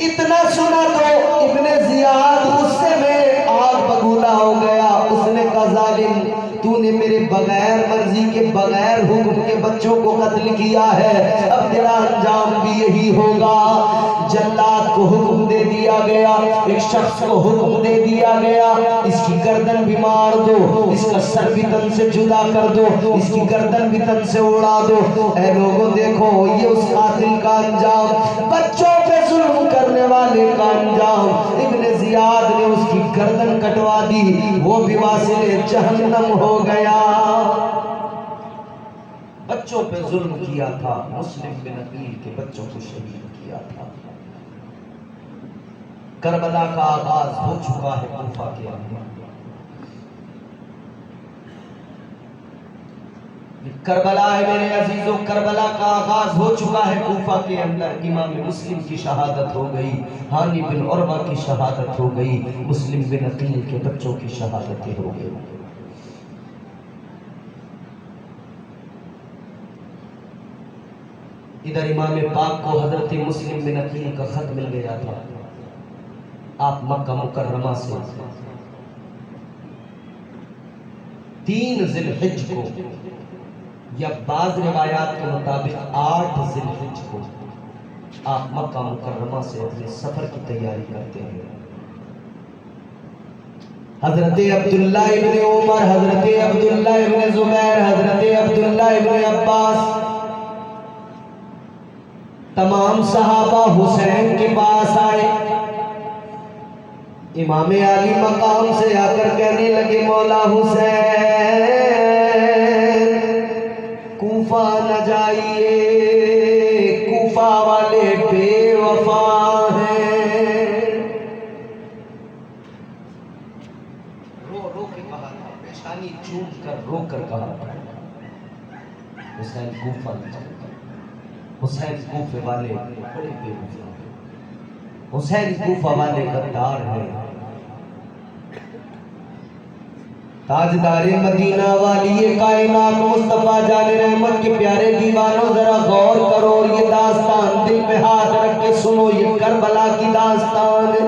इतना सुना तो इब्ने जियाद गुस्से में आग बबूला हो गया। उसने कहा जालिम तूने मेरे बगैर मर्जी के बगैर हुक्म के बच्चों को कत्ल किया है, अब तेरा अंजाम भी यही होगा। जल्लाद को हुक्म दे दिया गया, एक शख्स को हुक्म दे दिया गया इसकी गर्दन भी मार दो, इसका सर भी तन से जुदा कर दो, इसकी गर्दन भी तन से उड़ा दो। ऐ लोगों देखो ये उस कातिल का अंजाम, बच्चों पे जुल्म करने वाले का अंजाम। इब्ने जियाद ने उसकी गर्दन कटवा दी, वो भी वासिले जहन्नम हो गया। बच्चों पे जुल्म किया था, मुस्लिम बिन अकील के बच्चों को शहीद किया था। करबला का आगाज हो चुका है कूफा के अंदर। करबला है मेरे अजीजों, करबला का आगाज हो चुका है कूफा के अंदर। इमाम मुस्लिम की शहादत हो गई, हानी बिन उरवा की शहादत हो गई, मुस्लिम बिन अकील के बच्चों की शहादतें हो गई। इधर इमाम पाक को हजरत मुस्लिम बिन अकील का खत मिल गया था। आप मक्का मुकर्रमा से 3 जिलहिज को या बाज रिवायात के मुताबिक 8 जिलहिज को आप मक्का मुकर्रमा से अपने सफर की तैयारी करते हैं। हजरत अब्दुल्ला इब्ने उमर, हजरत अब्दुल्ला इब्ने जुबैर, हजरत अब्दुल्ला इब्ने अब्बास, तमाम सहाबा हुसैन के पास आए। इमाम अली मकाम से आकर कहने लगे मौला हुसैन कूफा न जाइए, कूफा वाले बेवफा हैं। रो रो के कहा था, पेशानी चूम कर रो कर कहा था हुसैन कूफा न जाइए। हुसैन कूफे वाले बड़े बेवफा, हुसैन कूफा वाले गद्दार हैं। ताजदारे मदीना वाली कायनात मुस्तफा जाने रहमत के प्यारे दीवानों जरा गौर करो, ये दास्तान दिल पे हाथ रख के सुनो, ये करबला की दास्तान है।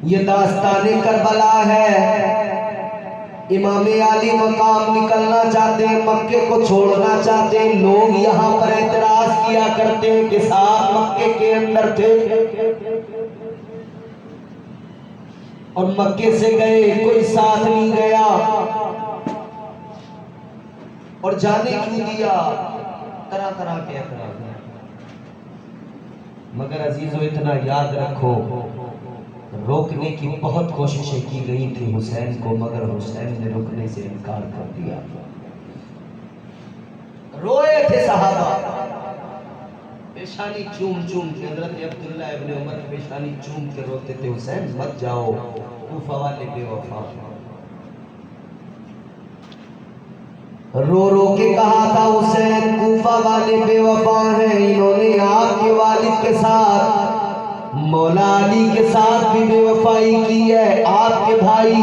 ये दास्ताने करबला है। इमामे आली मकाम निकलना चाहते हैं, मक्के को छोड़ना चाहते हैं। लोग यहाँ पर एतराज किया करते हैं कि साहब मक्के के अंदर थे और मक्के से गए, कोई साथ नहीं गया और जाने क्यों दिया, तरह तरह के एतराज। मगर अजीजों इतना याद रखो, रोकने की बहुत कोशिशें की गई थी हुसैन को, मगर हुसैन ने रुकने से इनकार कर दिया। रोए थे सहाबा, पेशानी चूम चूम के, हजरत अब्दुल्लाह इब्ने उमर पेशानी चूम के रोते थे, हुसैन मत जाओ, कूफा वाले बेवफा। रो रो के कहा था हुसैन कूफा वाले बेवफा हैं, इन्होंने आपके वालिद के साथ, मौला अली के साथ भी बेवफाई की है, आपके भाई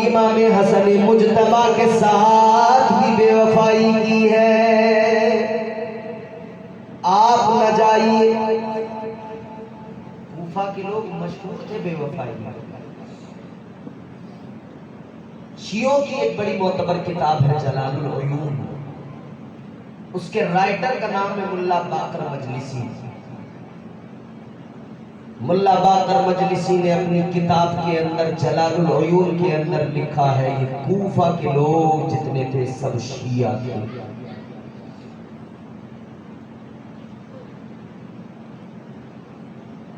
इमाम हसन मुज्तबा के साथ भी बेवफाई की है, आप न जाइए। कूफा के लोग मशहूर थे बेवफाई में। शियों की एक बड़ी मोतबर किताब है जलालुल उयून, उसके राइटर का नाम है मुल्ला बाकर मजलिसी। मुल्ला बाकर मजलिसी ने अपनी किताब के अंदर जलालुल उयून के अंदर लिखा है, ये कूफा के लोग जितने थे सब शिया थे।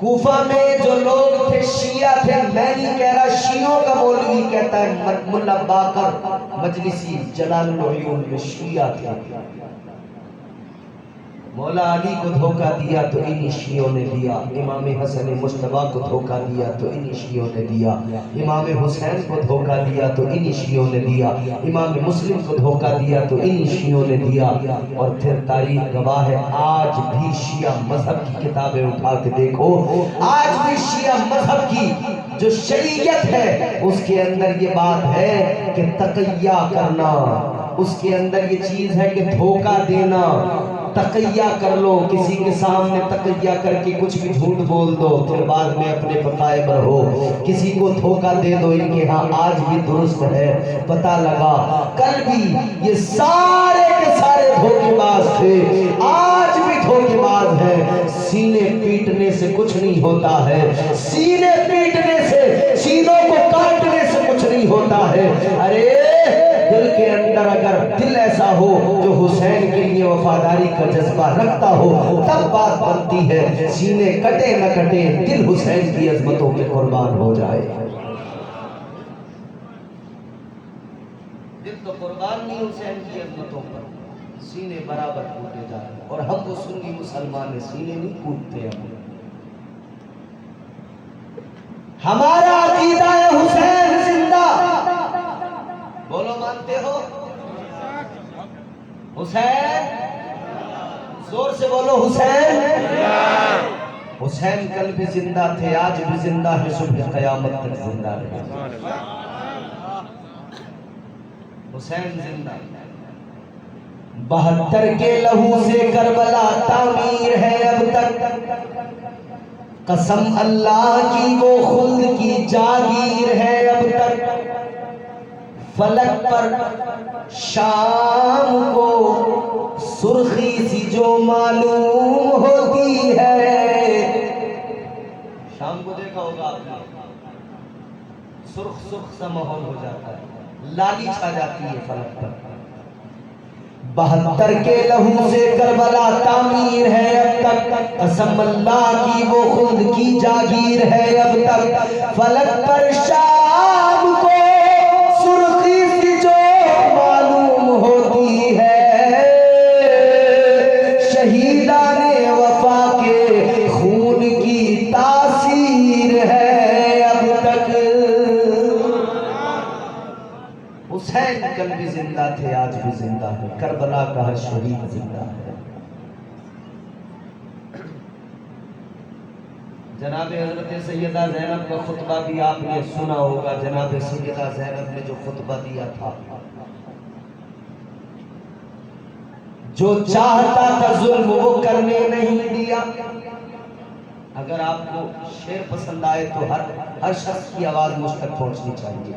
कूफा में जो लोग थे शिया थे, मैं नहीं कह रहा, शियों का मौलवी कहता है मुल्ला बाकर मजलिसी जलालुल उयून में शिया थे। मौला अली को धोखा दिया तो इन्हीं शियों ने दिया, इमाम हसन मुज्तबा को धोखा दिया तो इन्हीं शियों ने दिया, इमाम हुसैन को धोखा दिया तो इन्हीं शियों ने दिया, इमाम मुस्लिम को धोखा दिया तो इन्हीं शियों ने दिया। और फिर तारीख गवाह है, आज भी शिया मजहब की किताबें उठा के देखो, आज भी शिया मजहब की जो शरीयत है उसके अंदर ये बात है कि तक़िया करना, उसके अंदर ये चीज है कि धोखा देना। तक़िया कर लो, किसी के सामने तक़िया करके कुछ भी झूठ बोल दो, फिर बाद में अपने पकाए पर हो, किसी को धोखा दे दो। इनके यहाँ आज भी दुरुस्त है, पता लगा कल भी ये सारे के सारे धोखेबाज थे, आज भी धोखेबाज है। सीने पीटने से कुछ नहीं होता है, सीने पीटने से, सीनों को काटने से कुछ नहीं होता है। अरे दिल के अंदर अगर दिल ऐसा हो जो हुसैन के लिए वफादारी का जज्बा रखता हो, तब बात बनती है। सीने कटे न कटे, दिल हुसैन की अजमतों पे कुर्बान हो जाए। दिल तो कुर्बान नहीं हुसैन की अजमतों पर, सीने बराबर कूटे जा रहे। और हम वो सुन्नी मुसलमान सीने नहीं कूटते, हमारा अकीदा है हुसैन जिंदा। बोलो मानते हो हुसैन? जोर से बोलो हुसैन। हुसैन कल भी जिंदा थे, आज भी जिंदा है, सुबह क़यामत तक जिंदा रहेगा। हुसैन जिंदा। 72 के लहू से करबला तामीर है अब तक, कसम अल्लाह की वो खुद की जागीर है अब तक। फलक पर शाम को सुर्खी सी जो मालूम होती है, शाम को देखा होगा आपने, सुर्ख सुर्ख सा माहौल हो जाता है, लाली छा जाती है फलक पर। 72 के लहू से करबला तामीर है अब तक, कसम अल्लाह की वो खुद की जागीर है अब तक। फलक पर शाम को सुर्खी सी जो मालूम होती है, शहीदाने वफा के खून की तासीर है अब तक। हुसैन कल भी जिंदा थे, आज भी जिंदा है, करबला का हर शहीद जिंदा है। जनाबे हजरत सैयदा ज़ैनब का खुतबा भी आपने सुना होगा। जनाबे सैयदा ज़ैनब ने जो खुतबा दिया था, जो चाहता था जुल्म वो करने नहीं दिया। अगर आपको शेर पसंद आए तो हर हर शख्स की आवाज मुझ तक पहुंचनी चाहिए।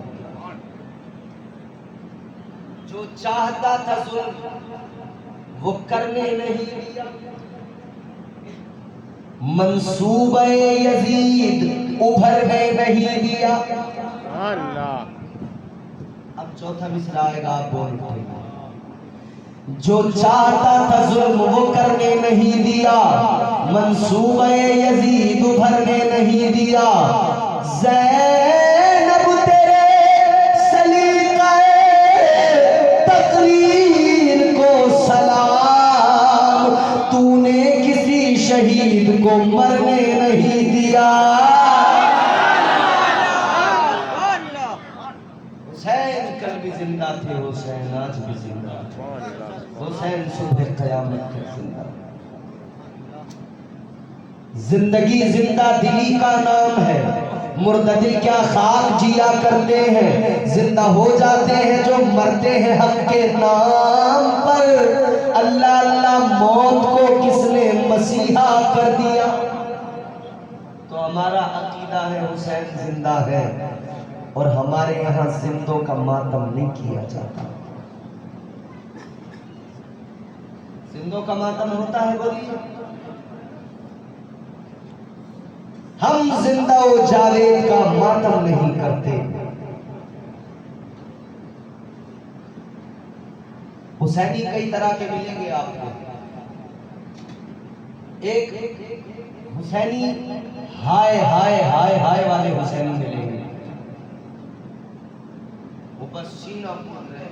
जो चाहता था जुल्म वो करने नहीं दिया, मंसूबे यजीद उभरने नहीं दिया। अल्लाह। अब चौथा मिसरा आएगा, आप बोल उठेंगे। जो चाहता था जुल्म वो करने नहीं दिया, मंसूबे यजीद उभरने नहीं दिया। ज़ैनब तेरे सलीक़े तकरीर को सलाम, तूने किसी शहीद को मरने नहीं दिया। हुसैन कल भी जिंदा थे, हुसैन आज भी जिंदा, हुसैन सुबह क़यामत तक जिंदा। जिंदगी जिंदा दिली का नाम है, मुर्दा दिल क्या खाक जिया करते हैं, जिंदा हो जाते हैं जो मरते हैं हक के नाम पर। अल्लाह अल्लाह मौत को किसने मसीहा कर दिया। तो हमारा अकीदा है हुसैन जिंदा है, और हमारे यहाँ जिंदों का मातम नहीं किया जाता। जिंदों का मातम होता है, बोलिए। हम जिंदा व जावेद का मातम नहीं करते। हुसैनी कई तरह के मिलेंगे आपको। एक हुसैनी हाय हाय हाय हाय वाले हुसैनी मिलेंगे, वो बस सीना खोल रहे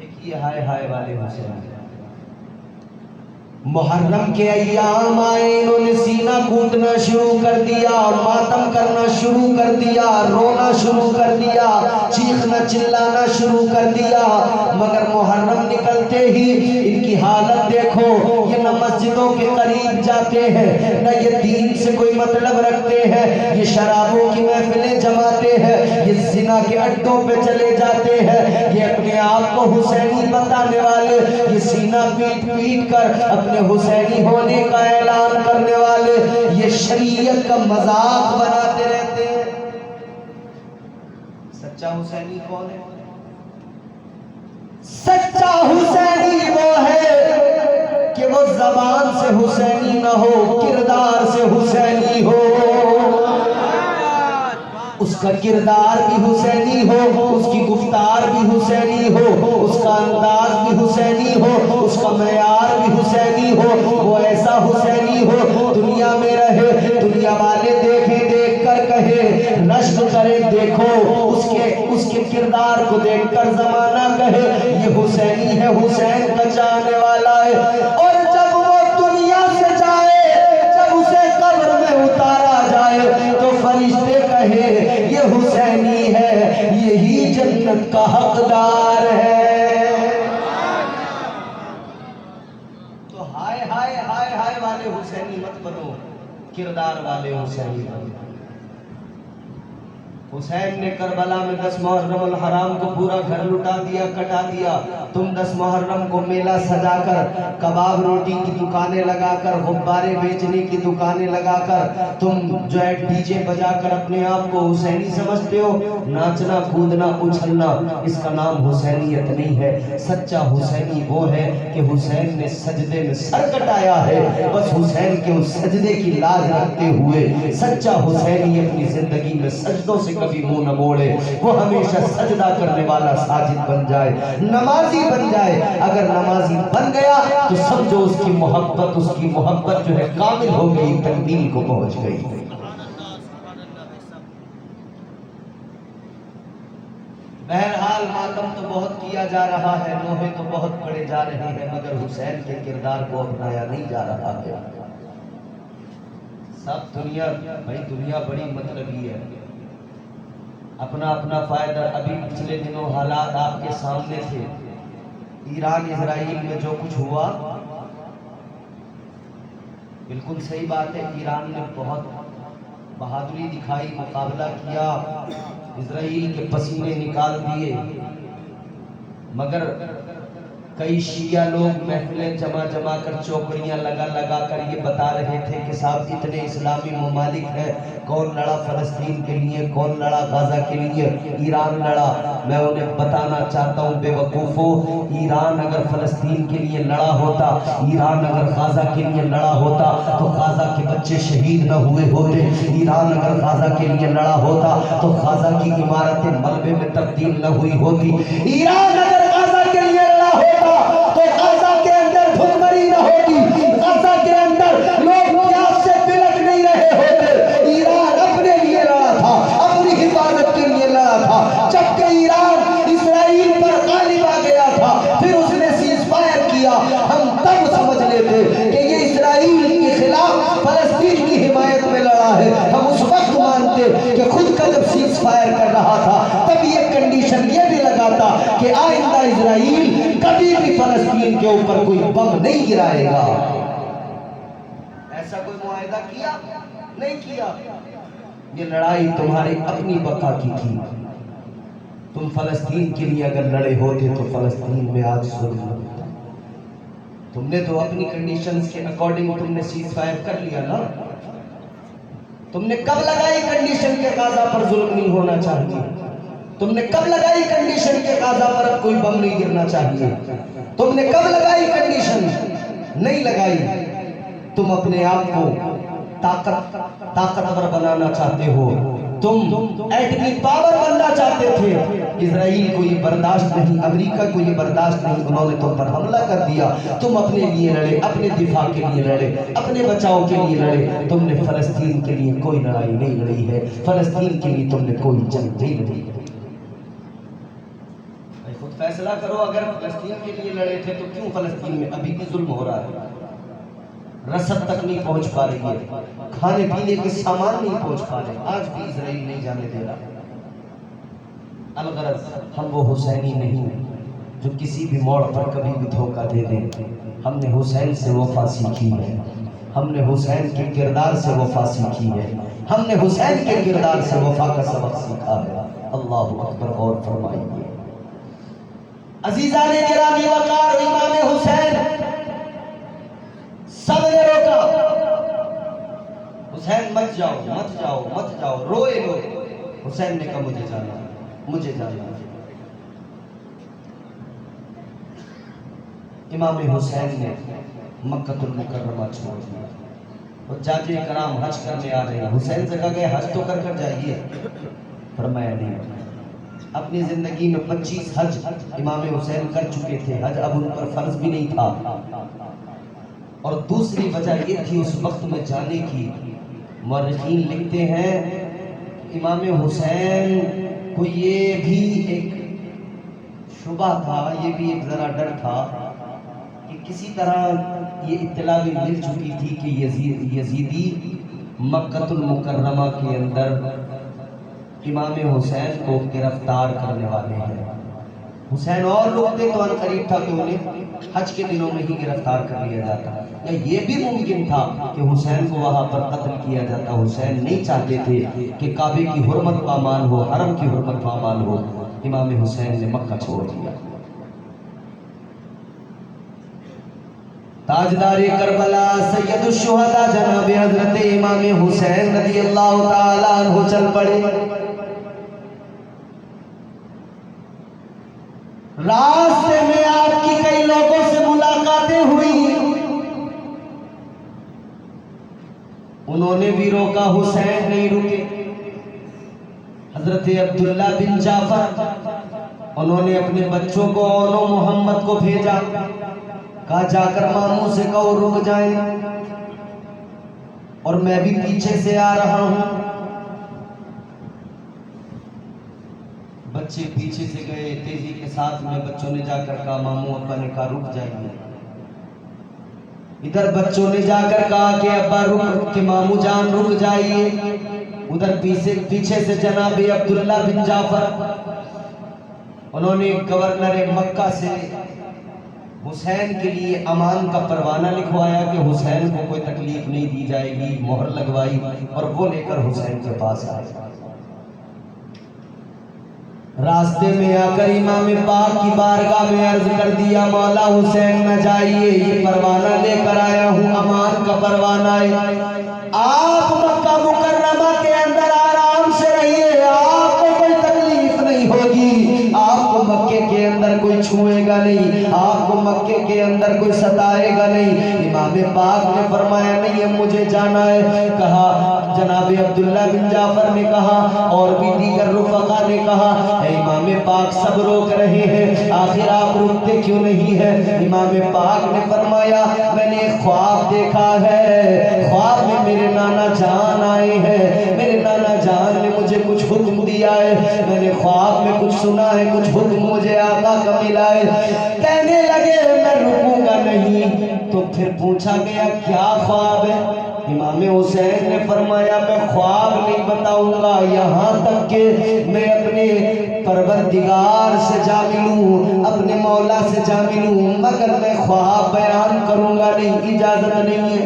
एक ये हाय हाय वाले हुसैनी। मुहर्रम के अय्याम आए, इन्होंने सीना कूटना शुरू कर दिया, मातम करना शुरू कर दिया, रोना शुरू कर दिया, चीखना चिल्लाना शुरू कर दिया। मगर मुहर्रम निकलते ही इनकी हालत देखो, ये न मस्जिदों के करीब जाते हैं, न ये दीन से कोई मतलब रखते हैं, ये शराबों की महफिलें जमाते हैं, ये जिना के अड्डों पे चले जाते हैं, ये अपने आप को हुसैनी बताने वाले, ये सीना पीट पीट कर अपने हुसैनी होने का ऐलान करने वाले, ये शरीयत का मजाक बनाते रहते हैं। सच्चा हुसैनी कौन है? सच्चा हुसैनी वो है कि वो जबान से हुसैनी ना हो, किरदार से हुसैनी हो। उसका किरदार भी हुसैनी हो, उसकी गुफ्तार भी हुसैनी हो, उसका अंदाज भी हुसैनी हो, उसका मयार भी हुसैनी हो। वो ऐसा हुसैनी हो दुनिया में रहे, दुनिया वाले देखे, देख कर कहे, नश्क करे, देखो उसके किरदार को देखकर जमाना कहे ये हुसैनी है, हुसैन बचाने वाला है। और जब वो दुनिया से जाए, जब उसे कब्र में उतारा जाए, तो फरिश्ते कहे ये हुसैनी है, यही जन्नत का हकदार है। तो हाय हाय हाय हाय वाले हुसैनी मत बनो, किरदार वाले हुसैनी बनो। हुसैन ने करबला में 10 मुहर्रम हराम को पूरा घर लुटा दिया, कटा दिया। तुम 10 मुहर्रम को मेला सजाकर, कबाब रोटी की दुकानें लगाकर, गुब्बारे बेचने की दुकानें लगाकर, तुम जो है डीजे बजाकर अपने आप को हुसैनी समझते हो। नाचना कूदना उछलना, इसका नाम हुसैनियत नहीं है। सच्चा हुसैनी वो है कि हुसैन ने सजदे में सर कटाया है, बस हुसैन के उस सजदे की लाज रखते हुए सच्चा हुसैनी अपनी जिंदगी में सजदों से कभी मुंह न मोड़े। वो हमेशा सजदा करने वाला साजिद बन जाए, नमाजी बन जाए। अगर नमाजी बन गया तो समझो उसकी मोहब्बत जो है कामिल हो गई, तकमील को पहुंच गई। बहरहाल मातम तो बहुत किया जा रहा है, नोहे तो बहुत पड़े जा रहे हैं, मगर हुसैन के किरदार को अपनाया नहीं जा रहा है। सब दुनिया, भाई दुनिया बड़ी मतलबी है, अपना अपना फायदा। अभी पिछले दिनों हालात आपके सामने थे, ईरान इजराइल में जो कुछ हुआ, बिल्कुल सही बात है। ईरान ने बहुत बहादुरी दिखाई, मुकाबला किया, इजराइल के पसीने निकाल दिए, मगर कई शिया लोग महफिलें जमा जमा कर चौकड़ियां लगा लगा कर ये बता रहे थे कि साहब इतने इस्लामी ममालिक हैं, कौन लड़ा फ़लस्तीन के लिए, कौन लड़ा गाज़ा के लिए, ईरान लड़ा। मैं उन्हें बताना चाहता हूँ बेवकूफ़ों, ईरान अगर फ़लस्तीन के लिए लड़ा होता, ईरान अगर गाज़ा के लिए लड़ा होता तो गाज़ा के बच्चे शहीद न हुए होते। ईरान अगर गाज़ा के लिए लड़ा होता तो गाज़ा की इमारतें मलबे में तब्दील न हुई होती। ईरान अगर गाज़ा के लिए लड़ा होता तो गाज़ा के अंदर भुखमरी न होती, गाज़ा के अंदर लोग प्यास से बिलख नहीं रहे होते। ईरान अपने लिए लड़ा था, अपनी हिफाजत के लिए लड़ा था। जबकि ईरान इस्राइल पर गालिब आ गया था, फिर उसने सीज़फायर किया। हम तब समझ लेते कि ये इस्राइल के खिलाफ फ़लस्तीन की हिमायत में लड़ा है। हम उस वक्त मानते कि खुद का जब सीज़फायर कर रहा था तब ये कंडीशन ये भी लगाता कि आइंदा इस्राइल कभी भी फ़लस्तीन के ऊपर कोई बम नहीं गिराएगा। ऐसा कोई मुआहिदा किया? नहीं किया। ये लड़ाई तुम्हारी अपनी बका की थी। तुम फ़लस्तीन के लिए अगर लड़े होते तो फ़लस्तीन में आज जुल्म होता। तुमने तो अपनी कंडीशंस के अकॉर्डिंग तुमने सीज़फायर कर लिया ना। तुमने कब लगाई कंडीशन के गाज़ा पर जुल्म नहीं होना चाहिए? तुमने कब लगाई कंडीशन के गाज़ा पर अब कोई बम नहीं गिरना चाहिए? तुमने कब लगाई कंडीशन? नहीं लगाई। तुम अपने आप को ताकतवर बनाना चाहते हो, तुम एटमी पावर बनना चाहते थे। इजराइल को ये बर्दाश्त नहीं, अमेरिका को ये बर्दाश्त नहीं, उन्होंने तुम पर हमला कर दिया। तुम अपने लिए लड़े, अपने दिफा के लिए लड़े, अपने बचाव के लिए लड़े। तुमने फ़लस्तीन के लिए कोई लड़ाई नहीं लड़ी है, फ़लस्तीन के लिए तुमने कोई जंग नहीं लड़ी। खुद फैसला करो, अगर फ़लस्तीन के लिए लड़े थे तो क्यों फ़लस्तीन में अभी भी जुल्म हो रहा है? रसद तक नहीं पहुंच पा रही है, खाने पीने के सामान नहीं पहुंच पा रहे, आज भी इजराइल नहीं जाने दे रहा। अलगरज हम वो हुसैनी नहीं जो किसी भी मोड़ पर कभी भी धोखा दे दें। हमने हुसैन से वफा सीखी है, हमने हुसैन के किरदार से वफा सीखी है, हमने हुसैन के किरदार से वफा का सबक सीखा है। अल्लाह अकबर। और फरमाइए अजीज़ाने गिरामी वक़ार, इमाम हुसैन सबने रोका, हुसैन मत जाओ, मत जाओ, मत जाओ, रोए रोए। हुसैन ने कहा मुझे जाना, मुझे जाना। इमाम हुसैन ने मक्कतुल मुकर्रमा छोड़ दिया। और जाके कराम हज करने आ रहे हैं, हुसैन से कहा गया हज तो कर कर जाइए। फरमाया नहीं। अपनी जिंदगी में 25 हज इमाम हुसैन कर चुके थे, हज अब उन पर फर्ज भी नहीं था। और दूसरी वजह ये थी उस वक्त में जाने की, मुअर्रिखीन लिखते हैं इमाम हुसैन को ये भी एक शुबा था, ये भी एक ज़रा डर था कि किसी तरह ये इत्तला भी मिल चुकी थी कि यजीदी मक्कतुल मुकर्रमा के अंदर इमाम हुसैन को गिरफ्तार करने वाले हैं। हुसैन और लोग थे तो अनकरीब था कि उन्हें हज के दिनों में ही गिरफ्तार कर लिया जाता, या ये भी मुमकिन था कि हुसैन को वहाँ पर कत्ल किया जाता। हुसैन नहीं चाहते थे कि काबे की हुर्मत पामाल हो, हरम की हुर्मत पामाल हो। इमाम हुसैन ने मक्का छोड़ दिया। ताजदारे करबला सैयदुश शुहदा जनाब हजरत इमाम हुसैन रज़ियल्लाहु ताला अन्हु चल पड़े। रास्ते में आपकी कई लोगों से मुलाकातें हुई, उन्होंने भी रोका, हुसैन नहीं रुके। हजरत अब्दुल्ला बिन जाफर, उन्होंने अपने बच्चों को और मोहम्मद को भेजा, कहा जाकर मामू से कहो रुक जाए, और मैं भी पीछे से आ रहा हूं। बच्चे पीछे से गए तेजी के साथ में, बच्चों ने जाकर कहा मामू अब्बा ने कहा रुक जाइए। इधर बच्चों ने जाकर कहा कि अब्बा रुक, कि मामू जान रुक जाइए। उधर पीछे से जनाब अब्दुल्ला बिन जाफर, उन्होंने गवर्नर मक्का से हुसैन के लिए अमान का परवाना लिखवाया कि हुसैन को कोई तकलीफ नहीं दी जाएगी, मोहर लगवाई, और वो लेकर हुसैन के पास आए। रास्ते में आकर इमाम पाक की बारगाह में अर्ज कर दिया, मौला हुसैन न जाइए, ये परवाना लेकर आया हूँ, अमान का परवाना है। आप मक्का मुकर्रमा के अंदर आराम से रहिए, आपको कोई तकलीफ नहीं होगी, आपको मक्के के अंदर कोई छुएगा नहीं, आपको मक्के के अंदर कोई सताएगा नहीं। इमाम पाक ने फरमाया नहीं है, मुझे जाना है। कहा जनाब अब्दुल्ला बिन जाफर ने कहा और भी दीगर रुफका ने कहा, इमाम पाक सब रोक रहे हैं, आखिर आप रुकते क्यों नहीं है? इमाम पाक ने फरमाया, मैंने एक ख्वाब देखा है, ख्वाब में मेरे नाना जान आए हैं, मेरे नाना जान ने मुझे कुछ हुक्म दिया है, मैंने ख्वाब में कुछ सुना है, कुछ हुक्म मुझे आका का मिला है। कहने लगे मैं रुकूंगा नहीं। तो फिर पूछा गया क्या ख्वाब है? इमाम हुसैन ने फरमाया, मैं ख्वाब नहीं बताऊंगा, यहाँ तक कि मैं अपने परवरदिगार से जा मिलूं, अपने मौला से जा मिलूं, मगर मैं ख्वाब बयान करूंगा नहीं, इजाजत नहीं है।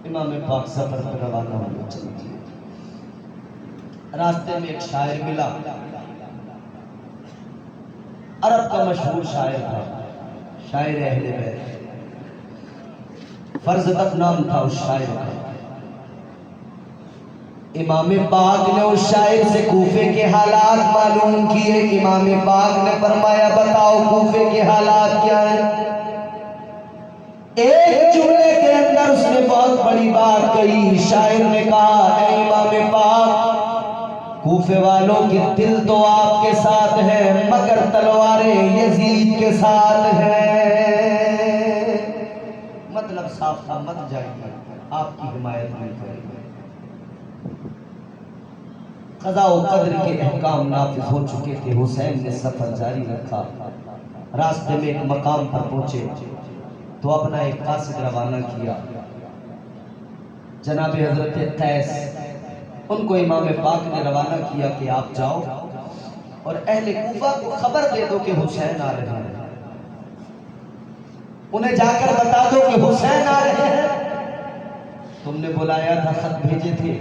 इमाम पाक सफर पर रवाना होने चले। रास्ते में एक शायर मिला, अरब का मशहूर शायर था, शायर अहले बैत, फर्जदक नाम था उस शायर का। इमाम पाक ने उस शायर से कूफे के हालात मालूम किए। इमाम पाक ने फरमाया, बताओ कूफे के हालात क्या हैं? एक जुमले के अंदर उसने बहुत बड़ी बात कही। शायर ने कहा, ऐ इमाम पाक, कूफे वालों के दिल तो आपके साथ हैं, मगर तलवारें यजीद के साथ हैं। मतलब साफ था, मत जाइए, आपकी हिमायत नहीं करेंगे। क़ज़ा व क़द्र के अहकाम नाफिज हो चुके थे। हुसैन ने सफर जारी रखा। रास्ते में एक मकाम पर पहुंचे तो अपना एक कासिद रवाना किया। जनाब हजरत कैस, उनको इमाम पाक ने रवाना किया कि आप जाओ और अहले कूफा को खबर दे दो कि हुसैन आ रहे हैं, उन्हें जाकर बता दो कि हुसैन आ रहे हैं। तुमने बुलाया था, खत भेजे थे,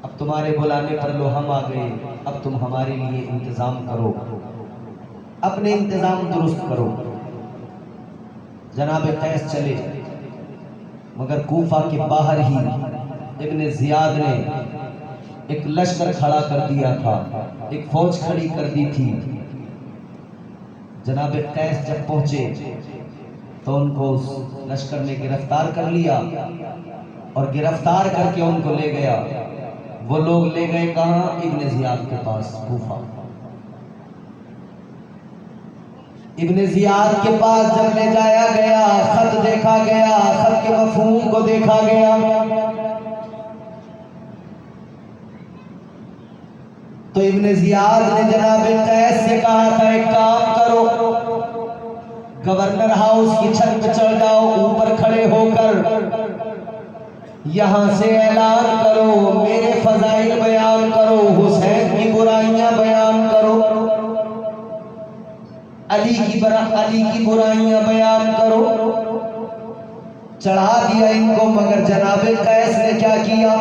अब तुम्हारे बुलाने पर लो हम आ गए, अब तुम हमारे लिए इंतजाम करो, अपने इंतजाम दुरुस्त करो। जनाब कैस चले, मगर कूफा के बाहर ही इब्ने जियाद ने एक लश्कर खड़ा कर दिया था, एक फौज खड़ी कर दी थी। जनाब कैस जब पहुंचे तो उनको उस लश्कर ने गिरफ्तार कर लिया और गिरफ्तार करके उनको ले गया। वो लोग ले गए कहाँ? इब्ने जियाद के पास, कूफा। इब्ने जियाद के पास जब ले जाया गया, खत देखा गया, खत के मफहूम को देखा गया, तो इब्ने जियाद ने जनाब कैस से कहा था, एक काम करो, गवर्नर हाउस की छत पे चढ़ जाओ, ऊपर खड़े होकर यहां से ऐलान करो, मेरे फजाइल बयान करो, हुसैन की बुराइयां बयान करो, अली की बुराइयां बयान करो। चढ़ा दिया इनको, मगर जनाब कैस ने क्या किया?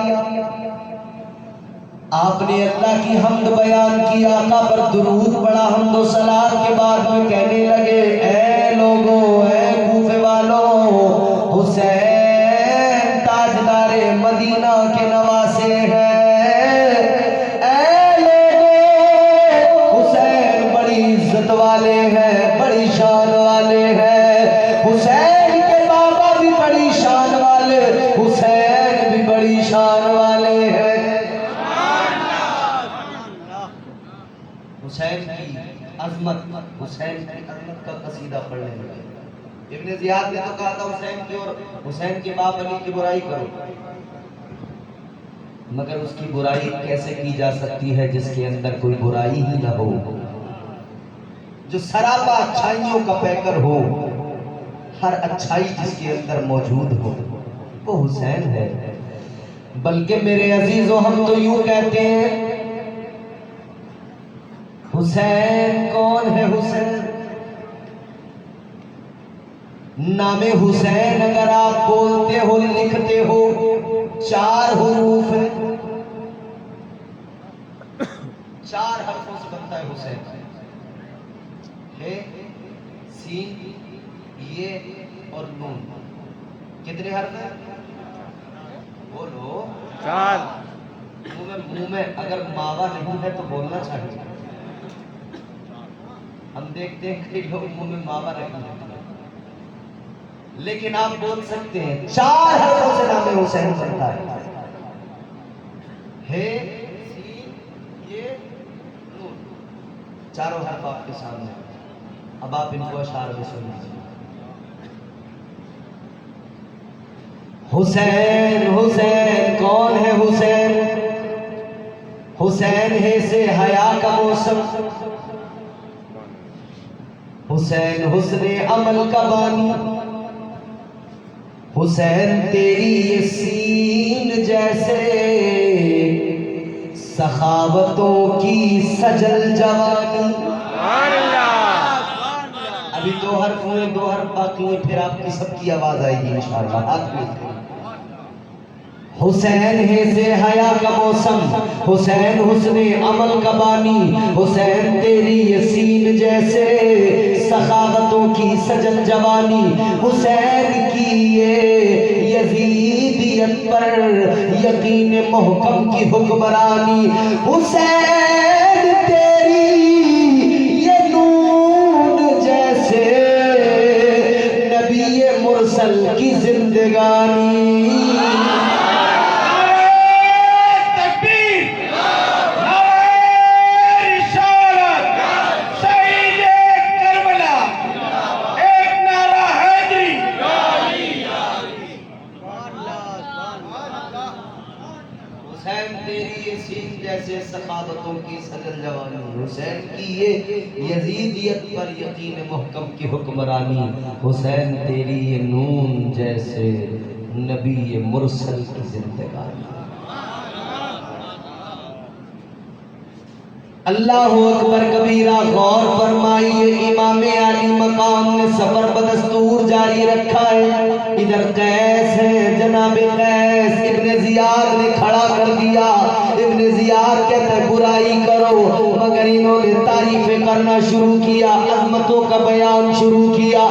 आपने अल्लाह की हम्द बयान की, आका पर दुरूद पढ़ा, हम्दो सलात के बाद में कहने लगे, ऐ लोगों, ऐ कूफे वालों, हुसैन ताजदारे मदीना के नवासे हैं। ऐ लोगों, हुसैन बड़ी इज्जत वाले हैं, बड़ी शान वाले हैं। हुसैन के बाबा भी बड़ी शान वाले, हुसैन भी बड़ी शान वाले हैं। हुसैन की अजमत, हुसैन की अजमत का कसीदा पढ़ने लगे। इब्ने जियाद ने तो कहा था हुसैन की और हुसैन के बाप अली की बुराई करो, मगर उसकी बुराई कैसे की जा सकती है जिसके अंदर कोई बुराई ही न हो, जो सरापा अच्छाइयों का पैकर हो, हर अच्छाई जिसके अंदर मौजूद हो, वो हुसैन है। बल्कि मेरे अजीजों, हम तो यूं कहते हैं, हुसैन कौन है? हुसैन नामे हुसैन अगर आप बोलते हो, लिखते हो, 4 हुरूफ है। 4 हर्फों से बनता है हुसैन। हे, सीन, ये और नून। कितने हर्फ हैं? बोलो। 4। मुंह में अगर मावा नहीं है तो बोलना चाहिए। हम देखते हैं कई लोग मुंह में मावा नहीं है, लेकिन आप बोल सकते हैं। 4 हर्फों से नाम हुसैन बनता है। हे, सीन, ये, नून। चारों हर्फ आपके सामने। अब आप इनको अशार में सुन लीजिए। हुसैन हुसैन कौन है हुसैन? हुसैन है से हया का मौसम, हुसैन हुस्ने अमल का बानी, हुसैन तेरी ये सीन जैसे सखावतों की सजल जवानी। अभी 2 हर्फ हुए, 2 हर्फ बाकी हैं, फिर आपकी सबकी आवाज आएगी इंशाअल्लाह। हाथ में हुसैन है से हया का मौसम, हुसैन हुस्ने अमल का बानी, हुसैन तेरी ये सीन जैसे सखावतों की सजल जवानी, हुसैन की ये यजीदियत पर यकीन मोहकम की हुक्मरानी, हुसैन तेरी ये नून जैसे नबी मुरसल की जिंदगानी। हुसैन तेरी ये सीन जैसे सखावतों की सजल जवानी, हुसैन की ये यजीदियत पर यकीन मुहकम की हुक्मरानी, हुसैन तेरी ये नून जैसे नबी ये मुरसल की जिंदगानी। अल्लाह अकबर कबीरा। गौर फरमाइए, इमाम आली मकाम ने सफर बदस्तूर जारी रखा है। इधर कैस है, जनाब कैस इब्ने जियाद ने खड़ा कर दिया। इब्ने जियाद कहते बुराई करो, मगर इन्होंने तारीफें करना शुरू किया, अजमतों का बयान शुरू किया।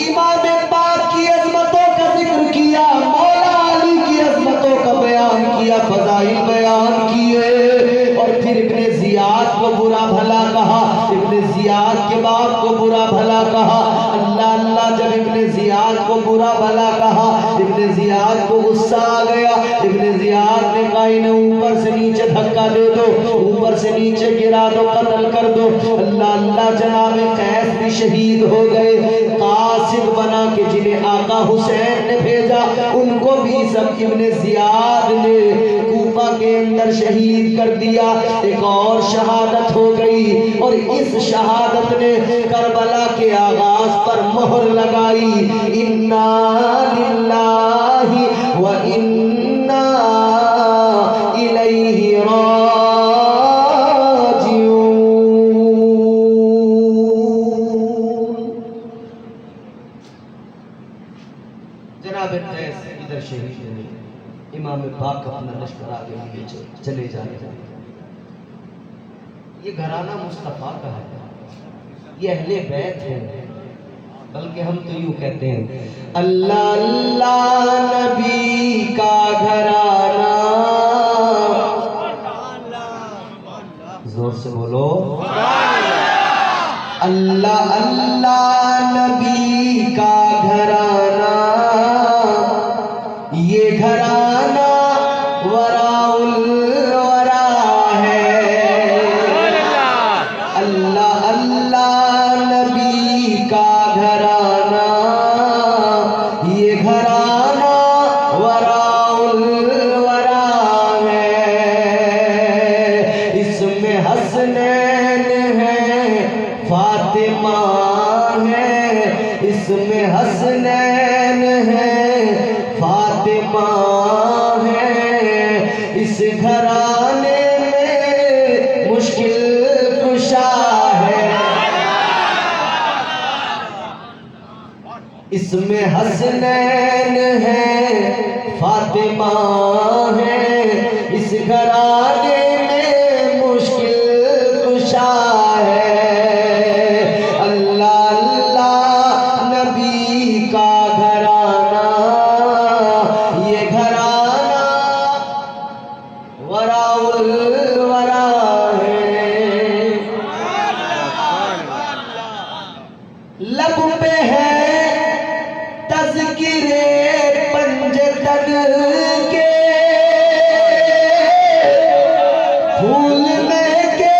इमाम पाक की अजमतों का जिक्र किया, मौला अली की अजमतों का बयान किया, फजाइल बयान किए, और फिर इब्ने जियाद को बुरा भला कहा, इब्ने जियाद के बाप को बुरा भला कहा। अल्लाह अल्लाह, जब इब्ने जियाद को बुरा भला कहा, इब्ने जियाद को गुस्सा आ गया। इब्ने जियाद ने कहा इन्हें ऊपर से नीचे धक्का दे दो, ऊपर से नीचे गिरा दो, कत्ल कर दो। अल्लाह अल्लाह, जनाब कैस भी शहीद हो गए। कासिद बना के जिन्हें आका हुसैन ने भेजा, उनको भी सब इब्ने जियाद ने कूफा के अंदर शहीद कर दिया। एक और शहादत हो गई, और इस शहादत ने करबला के आगाज पर मोहर लगाई। इन्ना लिल्लाहि व इन्ना इलैहि राजिऊन। जनाब कैस इधर शहीद हुए, इमाम पाक अपना लश्कर आगे लिए चले जा रहे। ये घराना मुस्तफा का है, ये अहले बैत है, बल्कि हम तो यूं कहते हैं अल्लाह अल्लाह नबी का घराना। जोर से बोलो अल्लाह अल्लाह नबी का घराना। ये घराना वराउल वरा है। अल्लाह अल्लाह नबी का घराना, ये घराना वराउल वरा है। इसमें हसनैन है, फातिमा है, इसमें हसनैन है, फातिमा है। इस घराने में मुश्किल कुशा है। इसमें हसनैन है, फातिमा है, इस घराने में मुश्किल लब पे है तज़किरे पंजतन के, फूल में के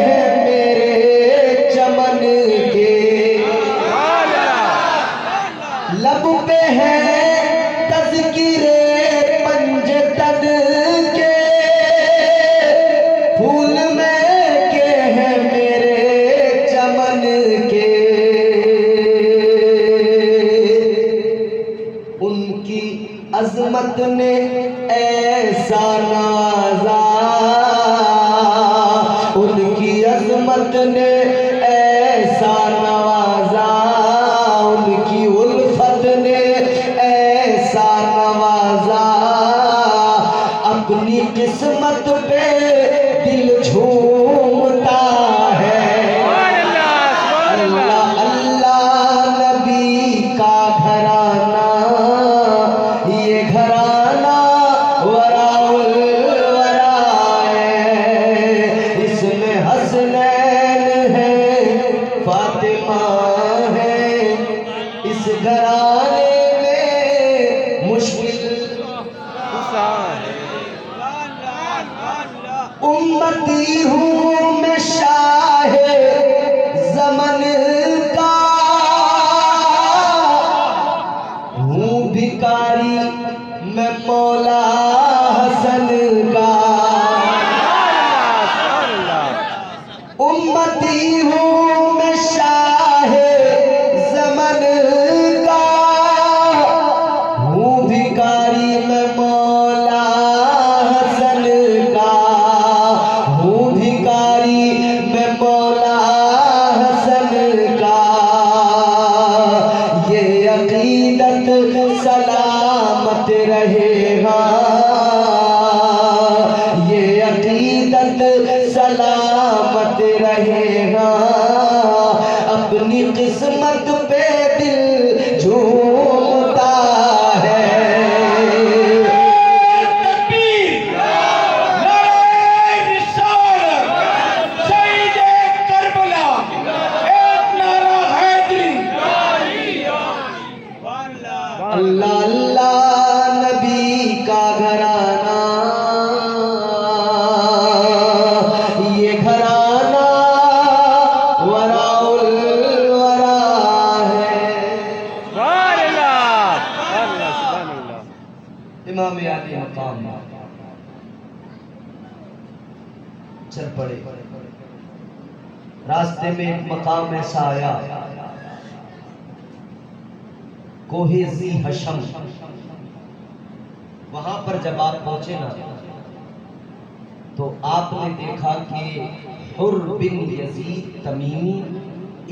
हैं मेरे चमन के। लब पे है तज़किरे पंजतन के, फूल में के हैं मेरे चमन के। उनकी अजमत ने ऐसा नवाजा, उनकी अजमत ने ऐसा नवाजा, उनकी उल्फत ने ऐसा नवाजा। अपनी किस्मत पे दिल झूमता है। अल्लाह अल्लाह नबी का घराना, ये घराना वराउल वरा है। इसमें हसनैन है, फातिमा है। इस घराने में मुश्किल उम्मती हूँ मैं शाहे ज़मन का, हूँ भिकारी मैं मौला हसन का। उम्मती हूँ मैं शाहे ज़मन का, हूँ भिकारी मैं मौला हसन का, हूँ भिकारी मैं मौला हसन का। ये अकीदत सलामत रहेगा, ये अकीदत सलामत रहेगा। अपनी किस्मत पे दिल झूमता है। अल्लाह अल्लाह नबी का घराना, ये घराना वराउल वरा है। इमाम आली मकाम चल पड़े। रास्ते में एक मकाम ऐसा आया, कोहे ज़ी हशम। वहां पर जब आप पहुंचे ना, तो आपने देखा कि हुर बिन यजीद तमीमी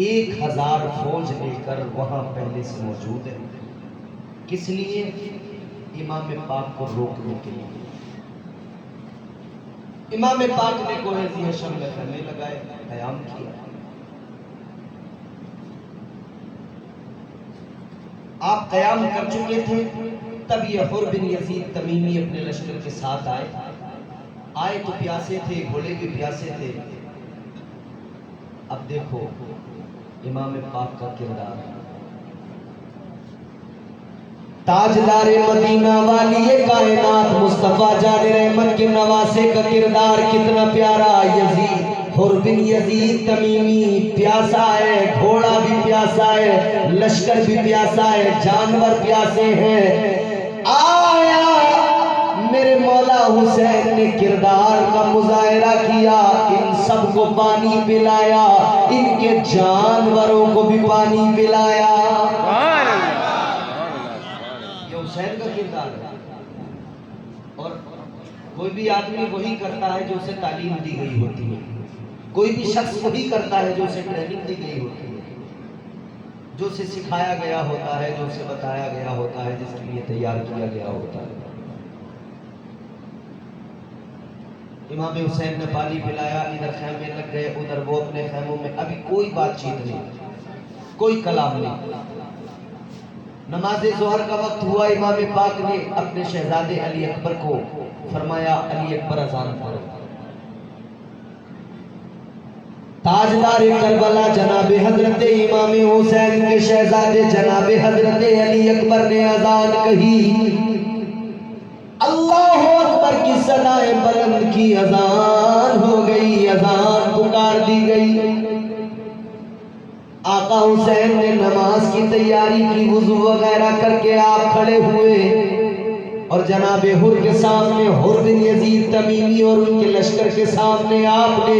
1000 फौज लेकर वहां पहले से मौजूद है। किस लिए? इमाम पाक को रोकने के लिए। इमाम पाक ने कोहे ज़ी हशम में खैमे लगाए, क़याम किया। आप क़याम कर चुके थे, तब ये हुर बिन यजीद तमीमी अपने लश्कर के साथ आए तो प्यासे थे, घोड़े भी प्यासे थे। अब देखो इमाम पाक का किरदार, ताजदारे मदीना वाली ये कायनात मुस्तफा जाने रहमत के नवासे का किरदार कितना प्यारा। यजीद हुर बिन यजीद तमीमी प्यासा है, घोड़ा भी प्यासा है, लश्कर भी प्यासा है, जानवर प्यासे हैं। आया मेरे मौला हुसैन ने किरदार का मुजाहिरा किया, इन सबको पानी पिलाया, इनके जानवरों को भी पानी पिलाया। ये हुसैन का किरदार है। और कोई भी आदमी वही करता है जो उसे तालीम दी गई होती है, कोई भी शख्स वही करता है जो उसे ट्रेनिंग दी गई होती है, जो उसे सिखाया गया होता है, जो उसे बताया गया होता है, जिसके लिए तैयार किया गया होता है। इमाम हुसैन ने पानी पिलाया, इधर खैमे लग गए, उधर वो अपने खैमों में। अभी कोई बातचीत नहीं, कोई कलाम नहीं। नमाज ज़ोहर का वक्त हुआ, इमाम पाक ने अपने शहजादे अली अकबर को फरमाया, अली अकबर अजान करो। ताजदार करबला जनाब हजरत इमाम हुसैन के शहजादे जनाब हजरत अली अकबर ने अजान कही, अल्लाह अकबर की सदाए बुलंद की, अजान हो गई, अजान पुकार दी गई। आका हुसैन ने नमाज की तैयारी की, वुजू वगैरह करके आप खड़े हुए और जनाब हुर के सामने, हुर बिन यजीद तमीमी और उनके लश्कर के सामने आपने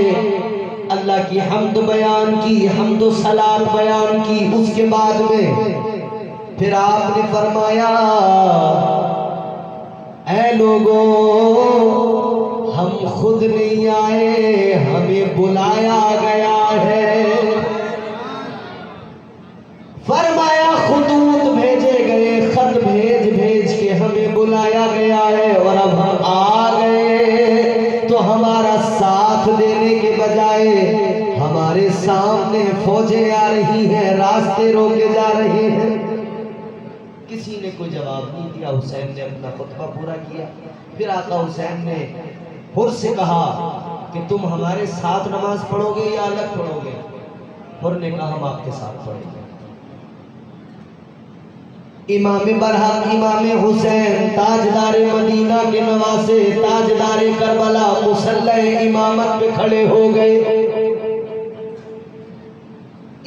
अल्लाह की हम्द बयान की, हम्द सलात बयान की। उसके बाद में फिर आपने फरमाया, ऐ लोगों, हम खुद नहीं आए, हमें बुलाया गया है। फरमाया खुतूत भेजे गए, खत भेज भेज के हमें बुलाया गया है और अब हम आ गए तो हमारा साथ देने के बजाय हमारे सामने फौजें आ रही हैं, रास्ते रोके जा रहे हैं। किसी ने कोई जवाब नहीं दिया। हुसैन ने अपना खुतबा पूरा किया। फिर आका हुसैन ने हुर से कहा कि तुम हमारे साथ नमाज पढ़ोगे या अलग पढ़ोगे? हुर ने कहा हम आपके साथ पढ़ेंगे। इमाम बरहक इमाम हुसैन ताजदार मदीना के नवासे, ताजदार करबला मुसल्ला इमामत पे खड़े हो गए।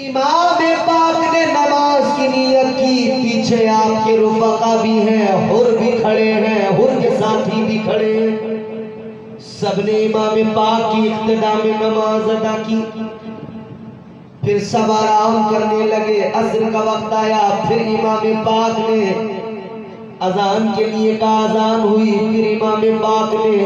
इमाम पाक ने नमाज की नियत की, पीछे आपके रुफका भी हैं, हुर भी खड़े हैं, हुर के साथी भी खड़े हैं। सबने इमाम पाक की इक्तिदा में नमाज अदा की। फिर सब आराम करने लगे। असर का वक्त आया, फिर इमाम पाक ने अजान के लिए कहा, अजान हुई। फिर इमाम पाक ने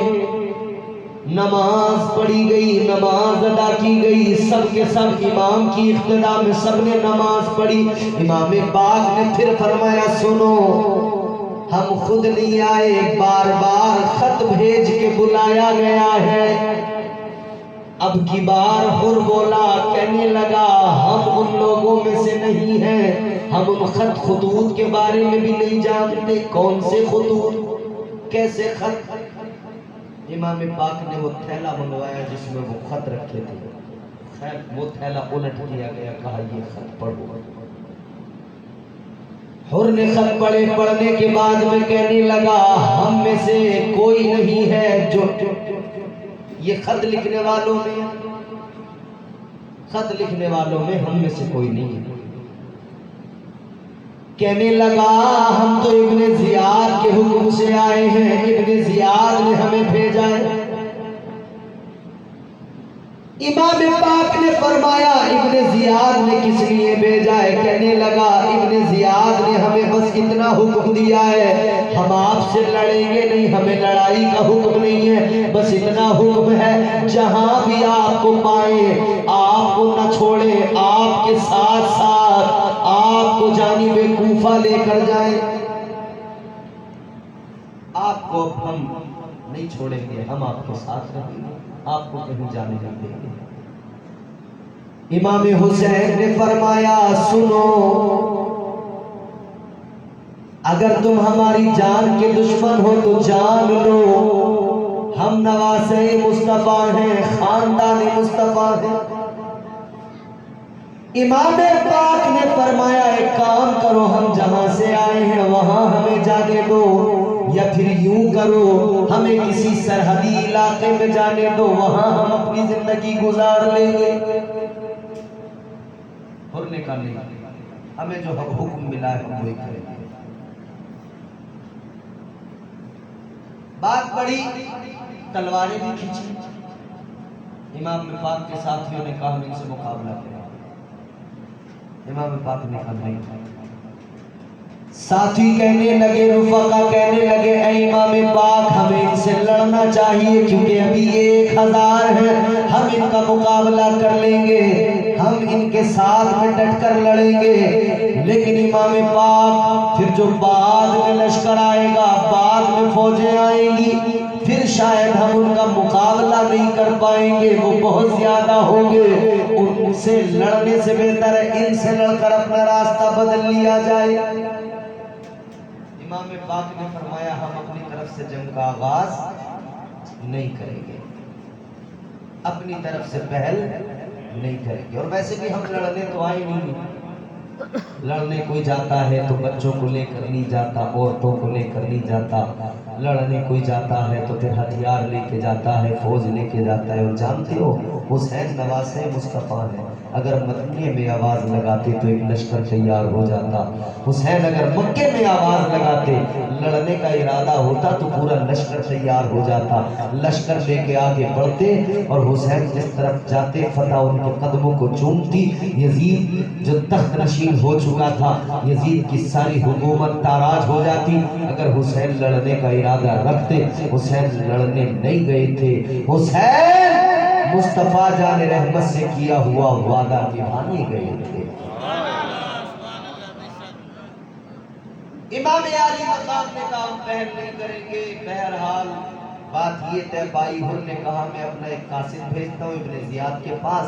नमाज पढ़ी गई, नमाज अदा की गई। सब के सब इमाम की इक्तिदा में सबने नमाज पढ़ी। इमाम पाक ने फिर फरमाया, सुनो, हम खुद नहीं आए, बार बार खत भेज के बुलाया गया है। अब की बार हुर बोला, कहने लगा, हम उन लोगों में से नहीं हैं, हम उन खत खुतूत के बारे में भी नहीं जानते। कौन से खुतूत, कैसे खत? इमाम पाक ने वो थैला मंगवाया जिसमें वो खत रखे थे। खैर वो थैला उलट किया गया, कहा ये खत पढ़ो। हुर ने खत पढ़े। पढ़ने के बाद में कहने लगा, हम में से कोई नहीं है जो, ये खत लिखने वालों में, खत लिखने वालों में हम में से कोई नहीं है। कहने लगा, हम तो इब्ने जियाद के हुक्म से आए हैं, इब्ने जियाद ने हमें भेजा है। इमाम पाक ने फरमाया, इब्ने जियाद ने किस लिए भेजा है? कहने लगा, इब्ने जियाद ने हमें बस इतना हुक्म दिया है, हम आपसे लड़ेंगे नहीं, हमें लड़ाई का हुक्म नहीं है, बस इतना हुक्म है, जहां भी आपको पाए आपको न छोड़े, आपके साथ साथ आपको जानिबे कूफा लेकर जाए। आपको हम नहीं छोड़ेंगे, हम आपके साथ रहेंगे, आपको कहीं जाने नहीं देंगे। इमाम हुसैन ने फरमाया, सुनो, अगर तुम हमारी जान के दुश्मन हो तो जान लो, हम नवासे मुस्तफा हैं, खानदान मुस्तफा हैं। इमाम पाक ने फरमाया, एक काम करो, हम जहां से आए हैं वहां हमें जाने दो, या फिर यूं करो, हमें किसी सरहदी इलाके में जाने दो, वहां हम अपनी जिंदगी गुजार लेंगे। हुर ने कहा नहीं, हमें जो हुक्म मिला है हम वही करेंगे। बात बड़ी, तलवारें भी खींची। इमाम पाक के साथियों ने कहा, हम इनसे मुकाबला करें। इमाम पाक ने कहा नहीं। साथी कहने लगे, रुफका कहने लगे, ऐ इमाम पाक, हमें इनसे लड़ना चाहिए, क्योंकि अभी 1000 हैं, हम इनका मुकाबला कर लेंगे, हम इनके साथ में डट कर लड़ेंगे। लेकिन इमाम पाक, फिर जो बाद में लश्कर आएगा, बाद में फौजें आएंगी, फिर शायद हम उनका मुकाबला नहीं कर पाएंगे, वो बहुत ज्यादा होंगे, उनसे लड़ने से बेहतर है इनसे लड़कर अपना रास्ता बदल लिया जाए। इमाम पाक ने फरमाया, हम अपनी तरफ से जंग का आगाज नहीं करेंगे, अपनी तरफ से पहल नहीं करेंगे। और वैसे भी हम लड़ने तो आए नहीं। लड़ने कोई जाता है तो बच्चों को लेकर नहीं जाता, औरतों को लेकर नहीं जाता। लड़ने कोई जाता है तो फिर हथियार लेके जाता है, फौज लेके जाता है। और जानते हो हुसैन नवासे मुस्तफ़ा है, अगर मदीने में आवाज़ लगाते तो एक लश्कर तैयार हो जाता। हुसैन अगर मक्के में आवाज़ लगाते, लड़ने का इरादा होता तो पूरा लश्कर तैयार हो जाता। लश्कर लेके आगे बढ़ते और हुसैन जिस तरफ जाते फतह उनके कदमों को चूमती। यजीद जो तख्त नशीन हो चुका था, यजीद की सारी हुकूमत ताराज हो जाती अगर हुसैन लड़ने का इरादा रखते। हुसैन लड़ने नहीं गए थे, हुसैन मुस्तफा जान रहमत से किया हुआ वादा निभाने गए थे। इमाम आली मकाम ने कहा हम पहल नहीं करेंगे। बहरहाल बात ये तय पाई, उन्होंने कहा मैं अपना एक कासिद भेजता हूँ इब्ने जियाद के पास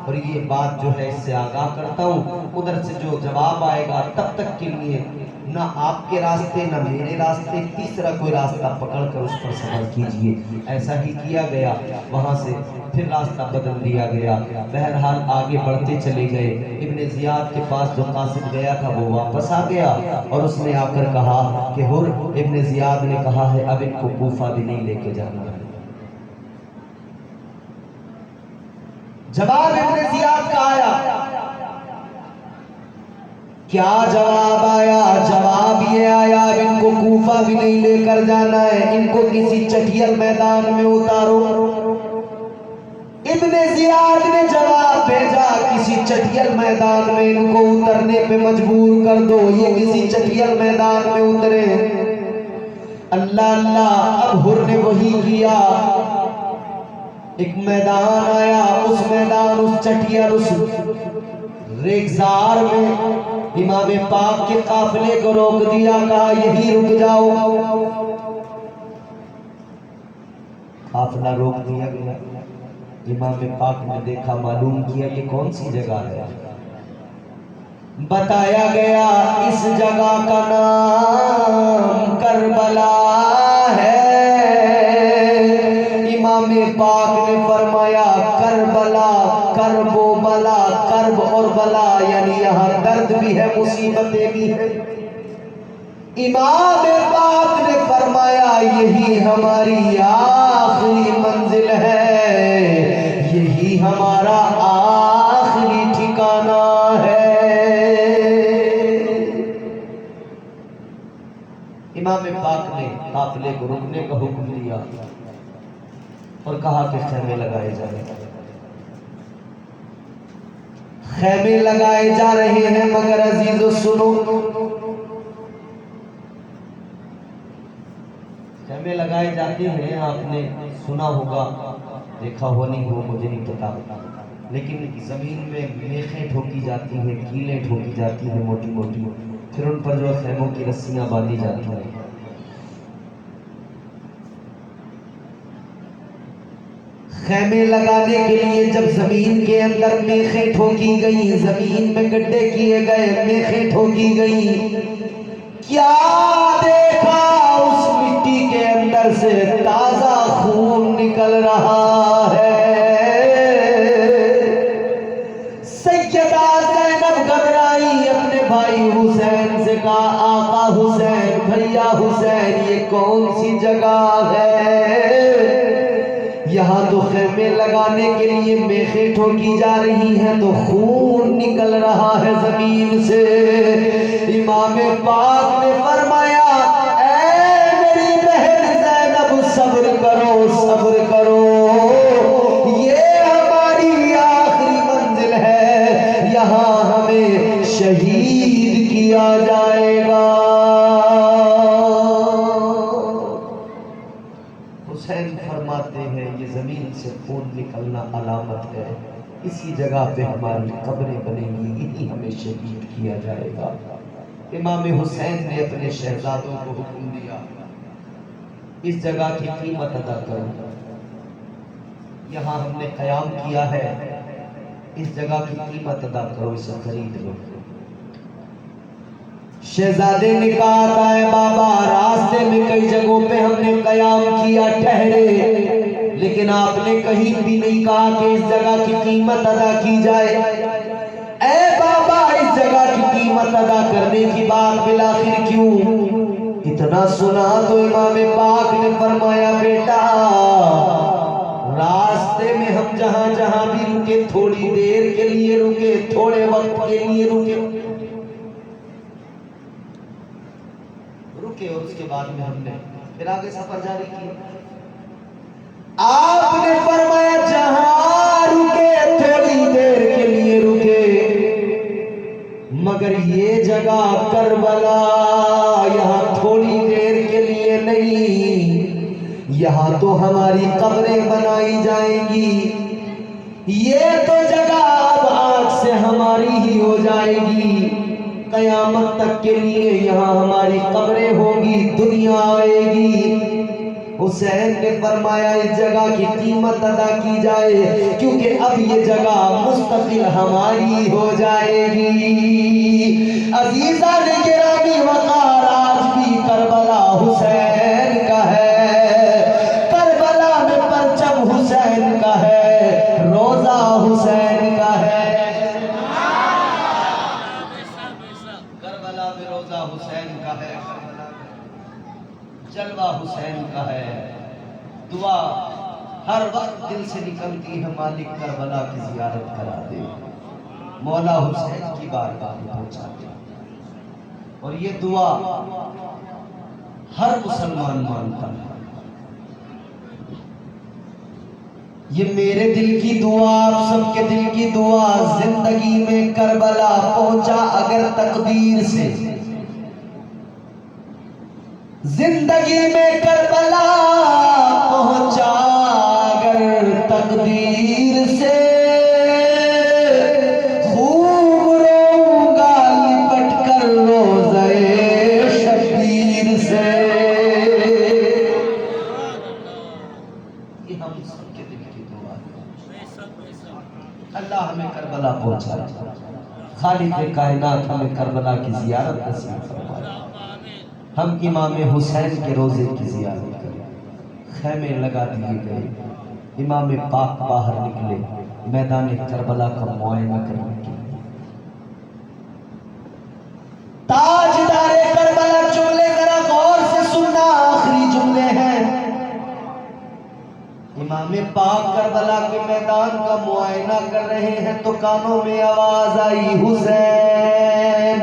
और ये बात जो है इससे आगाह करता हूँ। उधर से जो जवाब आएगा तब तक के लिए ना आपके रास्ते ना मेरे रास्ते, तीसरा कोई रास्ता पकड़कर उस पर सफर कीजिए। ऐसा ही किया गया। वहां से फिर रास्ता बदल दिया गया। बहरहाल आगे बढ़ते चले गए। इब्ने जियाद के पास जो कासिद गया था वो वापस आ गया और उसने आकर कहा कि हुर, इब्ने जियाद ने कहा है अब इनको कूफा भी नहीं लेके जाना है। जवाब इब्ने जियाद का आया। क्या जवाब आया? जवाब ये आया इनको कूफा भी नहीं लेकर जाना है, इनको किसी चटियल मैदान में उतारो। इब्ने जियाद ने जवाब भेजा किसी चटियल मैदान में इनको उतरने पे मजबूर कर दो, ये किसी चटियल मैदान में उतरे। अल्लाह अल्लाह, अब हुर ने वही किया। एक मैदान आया, उस मैदान उस चटियल उस रेगिस्तान में इमाम पाक के काफिले को रोक दिया, कहा यही रुक जाओ। काफिला रोक दिया गया। इमाम पाक ने देखा, मालूम किया ये कौन सी जगह है। बताया गया इस जगह का नाम करबला है। इमाम पाक ने फरमाया करबला, करबो बला, करब और बला यानी यहाँ दर्द भी है मुसीबतें भी है। इमाम पाक ने फरमाया यही हमारी आखिरी मंजिल है, यही हमारा आखिरी ठिकाना है। इमाम पाक ने काफिले को रुकने का हुक्म दिया और कहा कि खेमे लगाए जाए। खेमे लगाए जा रहे हैं मगर अजीजों सुनो, खेमे लगाए जाते हैं, आपने सुना होगा, देखा हो नहीं हो मुझे नहीं पता, लेकिन जमीन में मेखें ठोकी जाती हैं, कीलें ठोकी जाती हैं मोटी मोटी, फिर उन पर जो खेमों की रस्सियां बांधी जाती हैं। खेमे लगाने के लिए जब जमीन के अंदर मेखें ठोकी गई, जमीन में गड्ढे किए गए, मेखें ठोकी गई, क्या देखा उस मिट्टी के अंदर से ताजा खून निकल रहा है। सैयदा ज़ैनब घबराई, अपने भाई हुसैन से कहा आका हुसैन, भैया हुसैन, ये कौन सी जगह है? यहाँ तो खेमे लगाने के लिए मेखें ठोकी जा रही हैं तो खून निकल रहा है जमीन से। इमाम पाक ने फरमाया ऐ मेरी बहन ज़ैनब सब्र करो, सब्र करो, ये हमारी आखिरी मंजिल है, यहाँ हमें शहीद किया जाएगा। हुसैन फरमाते हैं ये जमीन से खून निकलना अलामत है, इसी जगह पे हमारी कब्रें बनेंगी, यही हमें शहीद किया जाएगा। इमाम हुसैन ने अपने शहजादों को हुक्म दिया इस जगह की कीमत अदा करो, यहाँ हमने कयाम किया है, इस जगह की कीमत अदा करो, इसे खरीद लो। शहजादे ने कहा था बाबा रास्ते में कई जगहों पे हमने कयाम किया, ठहरे, लेकिन आपने कहीं भी नहीं कहा कि इस जगह की कीमत अदा की जाए। ऐ बाबा, इस जगह की कीमत अदा करने की बात बिलाखिर क्यों? इतना सुना तो इमाम पाक ने फरमाया, बेटा रास्ते में हम जहां जहां भी रुके, थोड़ी देर के लिए रुके, थोड़े वक्त के लिए रुके और उसके बाद में हमने फिर आगे सफर जारी किया। आपने फरमाया जहां रुके थोड़ी देर के लिए रुके, मगर ये जगह करबला यहाँ थोड़ी देर के लिए नहीं, यहाँ तो हमारी कब्रें बनाई जाएंगी। ये तो जगह अब आज से हमारी ही हो जाएगी, कयामत तक के लिए यहाँ हमारी कब्रें होगी, दुनिया आएगी। हुसैन ने फरमाया इस जगह की कीमत अदा की जाए, क्योंकि अब ये जगह मुस्तकिल हमारी हो जाएगी। अजीजा ने गिरामी वकार, आज भी करबला हुसैन का है, करबला में परचम हुसैन का है, रोजा हुसैन का है। करबला में रोजा हुसैन का है, जलवा हुसैन का है। दुआ हर वक्त दिल से निकलती है, मालिक करबला की जियारत करा दे, मौला हुसैन की बारगाह में पहुंचा दे। और ये दुआ हर मुसलमान मानता है। ये मेरे दिल की दुआ, आप सबके दिल की दुआ, जिंदगी में करबला पहुंचा अगर तकदीर से, जिंदगी में करबला पहुंचा अगर तकदीर से, खूब रोऊंगा लिपट कर रोज़े शबीर से। ये हम सबके दिल की दुआ है। अल्लाह हमें करबला पहुंचा, खालिक़ कायनात हमें करबला की जियारत नसीब फरमाए। हम इमाम हुसैन के रोजे की जियारत करें। खैमे लगा दिए गए, इमाम पाक बाहर निकले मैदान करबला का मुआयना करने के लिए। ताजदारे करबला जुमले जरा गौर से सुनना, आखिरी जुमले हैं। इमाम पाक करबला के मैदान का मुआयना कर रहे हैं तो कानों में आवाज आई, हुसैन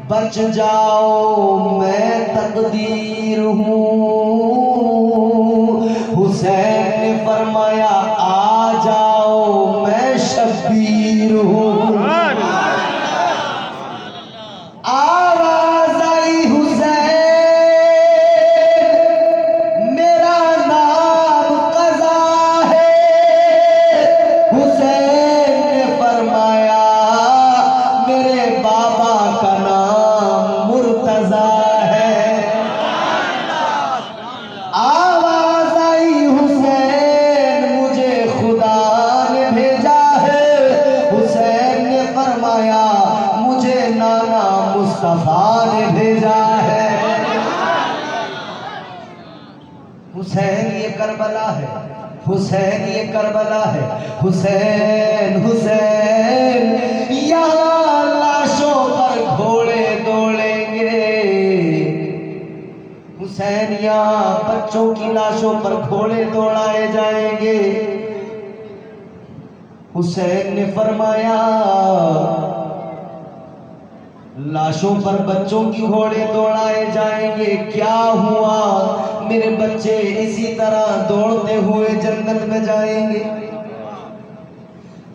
बच जाओ मैं तकदीर हूँ। हुसैन ने फरमाया आ जाओ मैं शब्बीर हूँ। आवाज आई हुसैन मेरा नाम कज़ा है। हुसैन ने फरमाया मेरे बाबा का नाम मुर्तजा है। आवाज आई हुसैन मुझे खुदा ने भेजा है। हुसैन ने फरमाया मुझे नाना मुस्तफा ने भेजा है। हुसैन ये करबला है, हुसैन ये करबला है। हुसैन हुसैन यहाँ लाशों पर घोड़े दौड़ेंगे। हुसैन यहाँ बच्चों की लाशों पर घोड़े दौड़ाए जाएंगे। हुसैन ने फरमाया लाशों पर बच्चों की घोड़े दौड़ाए जाएंगे। क्या हुआ? मेरे बच्चे इसी तरह दौड़ते हुए जन्नत में जाएंगे।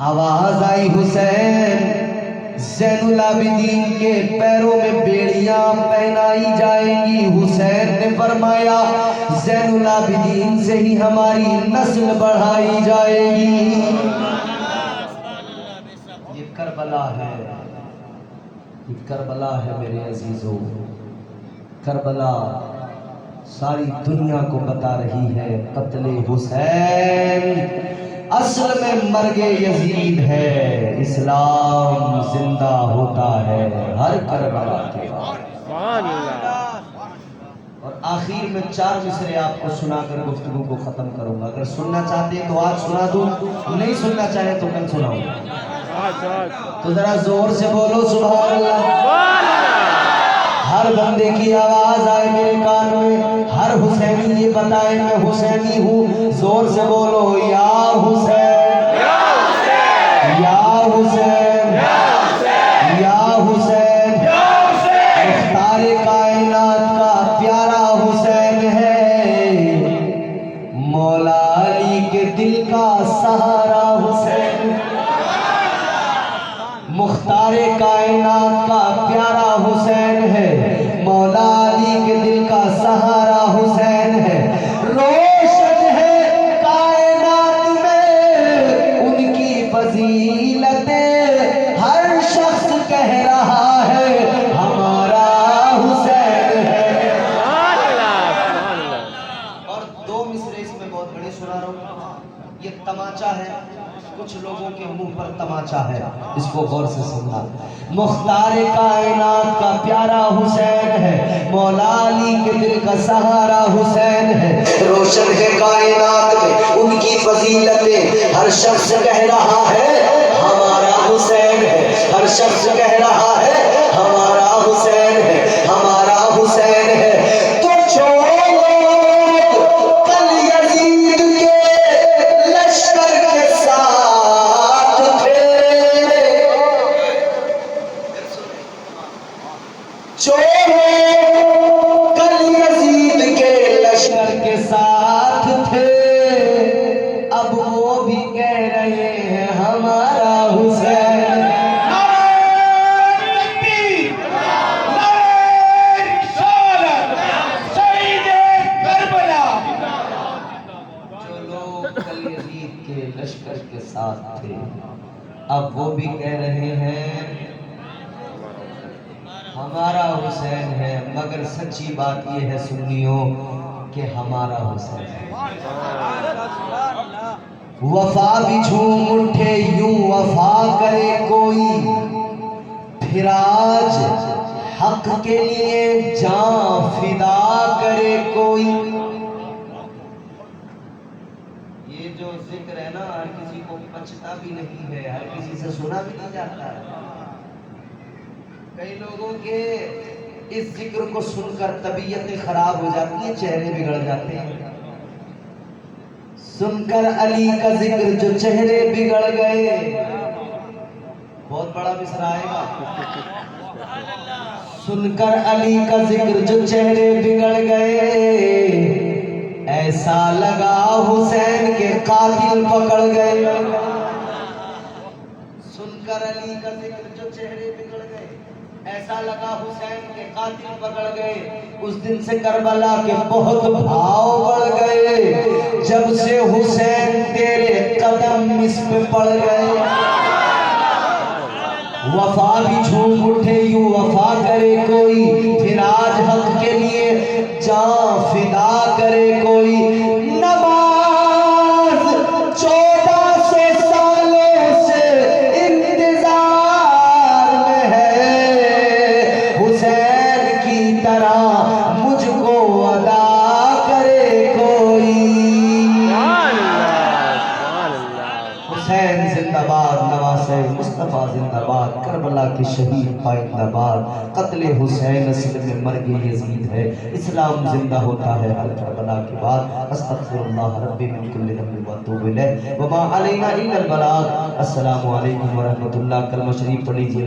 आवाज आई हुसैन ज़ैनुल आबिदीन के पैरों में बेड़ियां पहनाई जाएंगी। हुसैन ने फरमाया ज़ैनुल आबिदीन से ही हमारी नस्ल बढ़ाई जाएगी। ये करबला है, ये करबला है मेरे अजीजों। करबला सारी दुनिया को बता रही है कत्ले हुसैन असल में मर्गे यजीद है। इस्लाम जिंदा होता है हर करबला के बाद। और आखिर में 4 मिसरे आपको सुनाकर गुफ्तगू को खत्म करूंगा। अगर सुनना चाहते हैं तो आज सुना दूं, नहीं सुनना चाहे तो कल सुनाऊंगा। तो जरा जोर से बोलो सुभान अल्लाह। हर बंदे की आवाज आए मेरे कान में, हर हुसैनी ये बताए मैं हुसैनी हूँ। जोर से बोलो या हुसैन, या हुसैन, या हुसैन। मुख्तारे कायनात का प्यारा हुसैन है, मौला अली के दिल का सहारा हुसैन। मुख्तारे कायनात का प्यारा हुसैन है, मौला अली के दिल का सहारा हुसैन है। रोशन है कायनात में उनकी फजीलतें, हर शख्स कह रहा है हमारा हुसैन है। और 2 मिसरे इसमें बहुत बड़े सुना रहा हूँ, ये तमाचा है, कुछ लोगों के मुंह पर तमाचा है, इसको गौर से सुनना। मुख्तारे कायनात का प्यारा हुसैन है, मौला अली के दिल का सहारा हुसैन है। रोशन है कायनात में उनकी फजीलतें, हर शख्स कह रहा है हमारा हुसैन है। हर शख्स कह रहा है हमारा हुसैन है, हमारा हुसैन है। तो कल यजीद के लश्कर के साथ थे, कल यजीद के लश्कर के साथ थे, अब वो भी कह रहे हैं हमारा हुसैन। जो लोग कल यजीद के लश्कर के साथ थे, अब वो भी कह रहे हैं हमारा हुसैन है। मगर सच्ची बात यह है सुन्नियों कि हमारा हुसैन है। वफा भी झूम उठे यूं वफा करे कोई, फिर आज हक के लिए जान फिदा करे कोई। ये जो जिक्र है ना, हर किसी को पचता भी नहीं है, हर किसी से सुना भी नहीं जाता है। कई लोगों के इस जिक्र को सुनकर तबीयतें खराब हो जाती है, चेहरे बिगड़ जाते हैं। सुनकर अली का जिक्र जो चेहरे बिगड़ गए, बहुत बड़ा मिसरा आएगा। सुनकर अली का जिक्र जो चेहरे बिगड़ गए, ऐसा लगा हुसैन के कातिल पकड़ गए। सुनकर अली का जिक्र जो चेहरे बिगड़ गए, ऐसा लगा हुसैन के कातिल पकड़ गए। उस दिन से करबला के बहुत भाव बढ़ गए, जब से हुसैन तेरे कदम इस पे पड़ गए। वफा भी झूम उठे यूं वफा करे कोई, फिर आज हक के लिए जान फिदा करे कोई। नमाज 1400 सालों से इंतजार में है, हुसैन की तरह मुझको अदा करे कोई। हुसैन जिंदाबाद, नवासे मुस्तफा जिंदाबाद, करबला के शहीद पाइंदाबाद। कत्ले हुसैन असल में मर्ग यजीद है, इस्लाम जिंदा होता है हर करबला के बाद। अस्तगफिरुल्लाह रब्बी मिन कुल्ली ज़ंबिन व अतूबु इलैह व मा अलैना इल्लल बलाग। अस्सलामु अलैकुम व रहमतुल्लाह। कलमा शरीफ पढ़ लीजिए।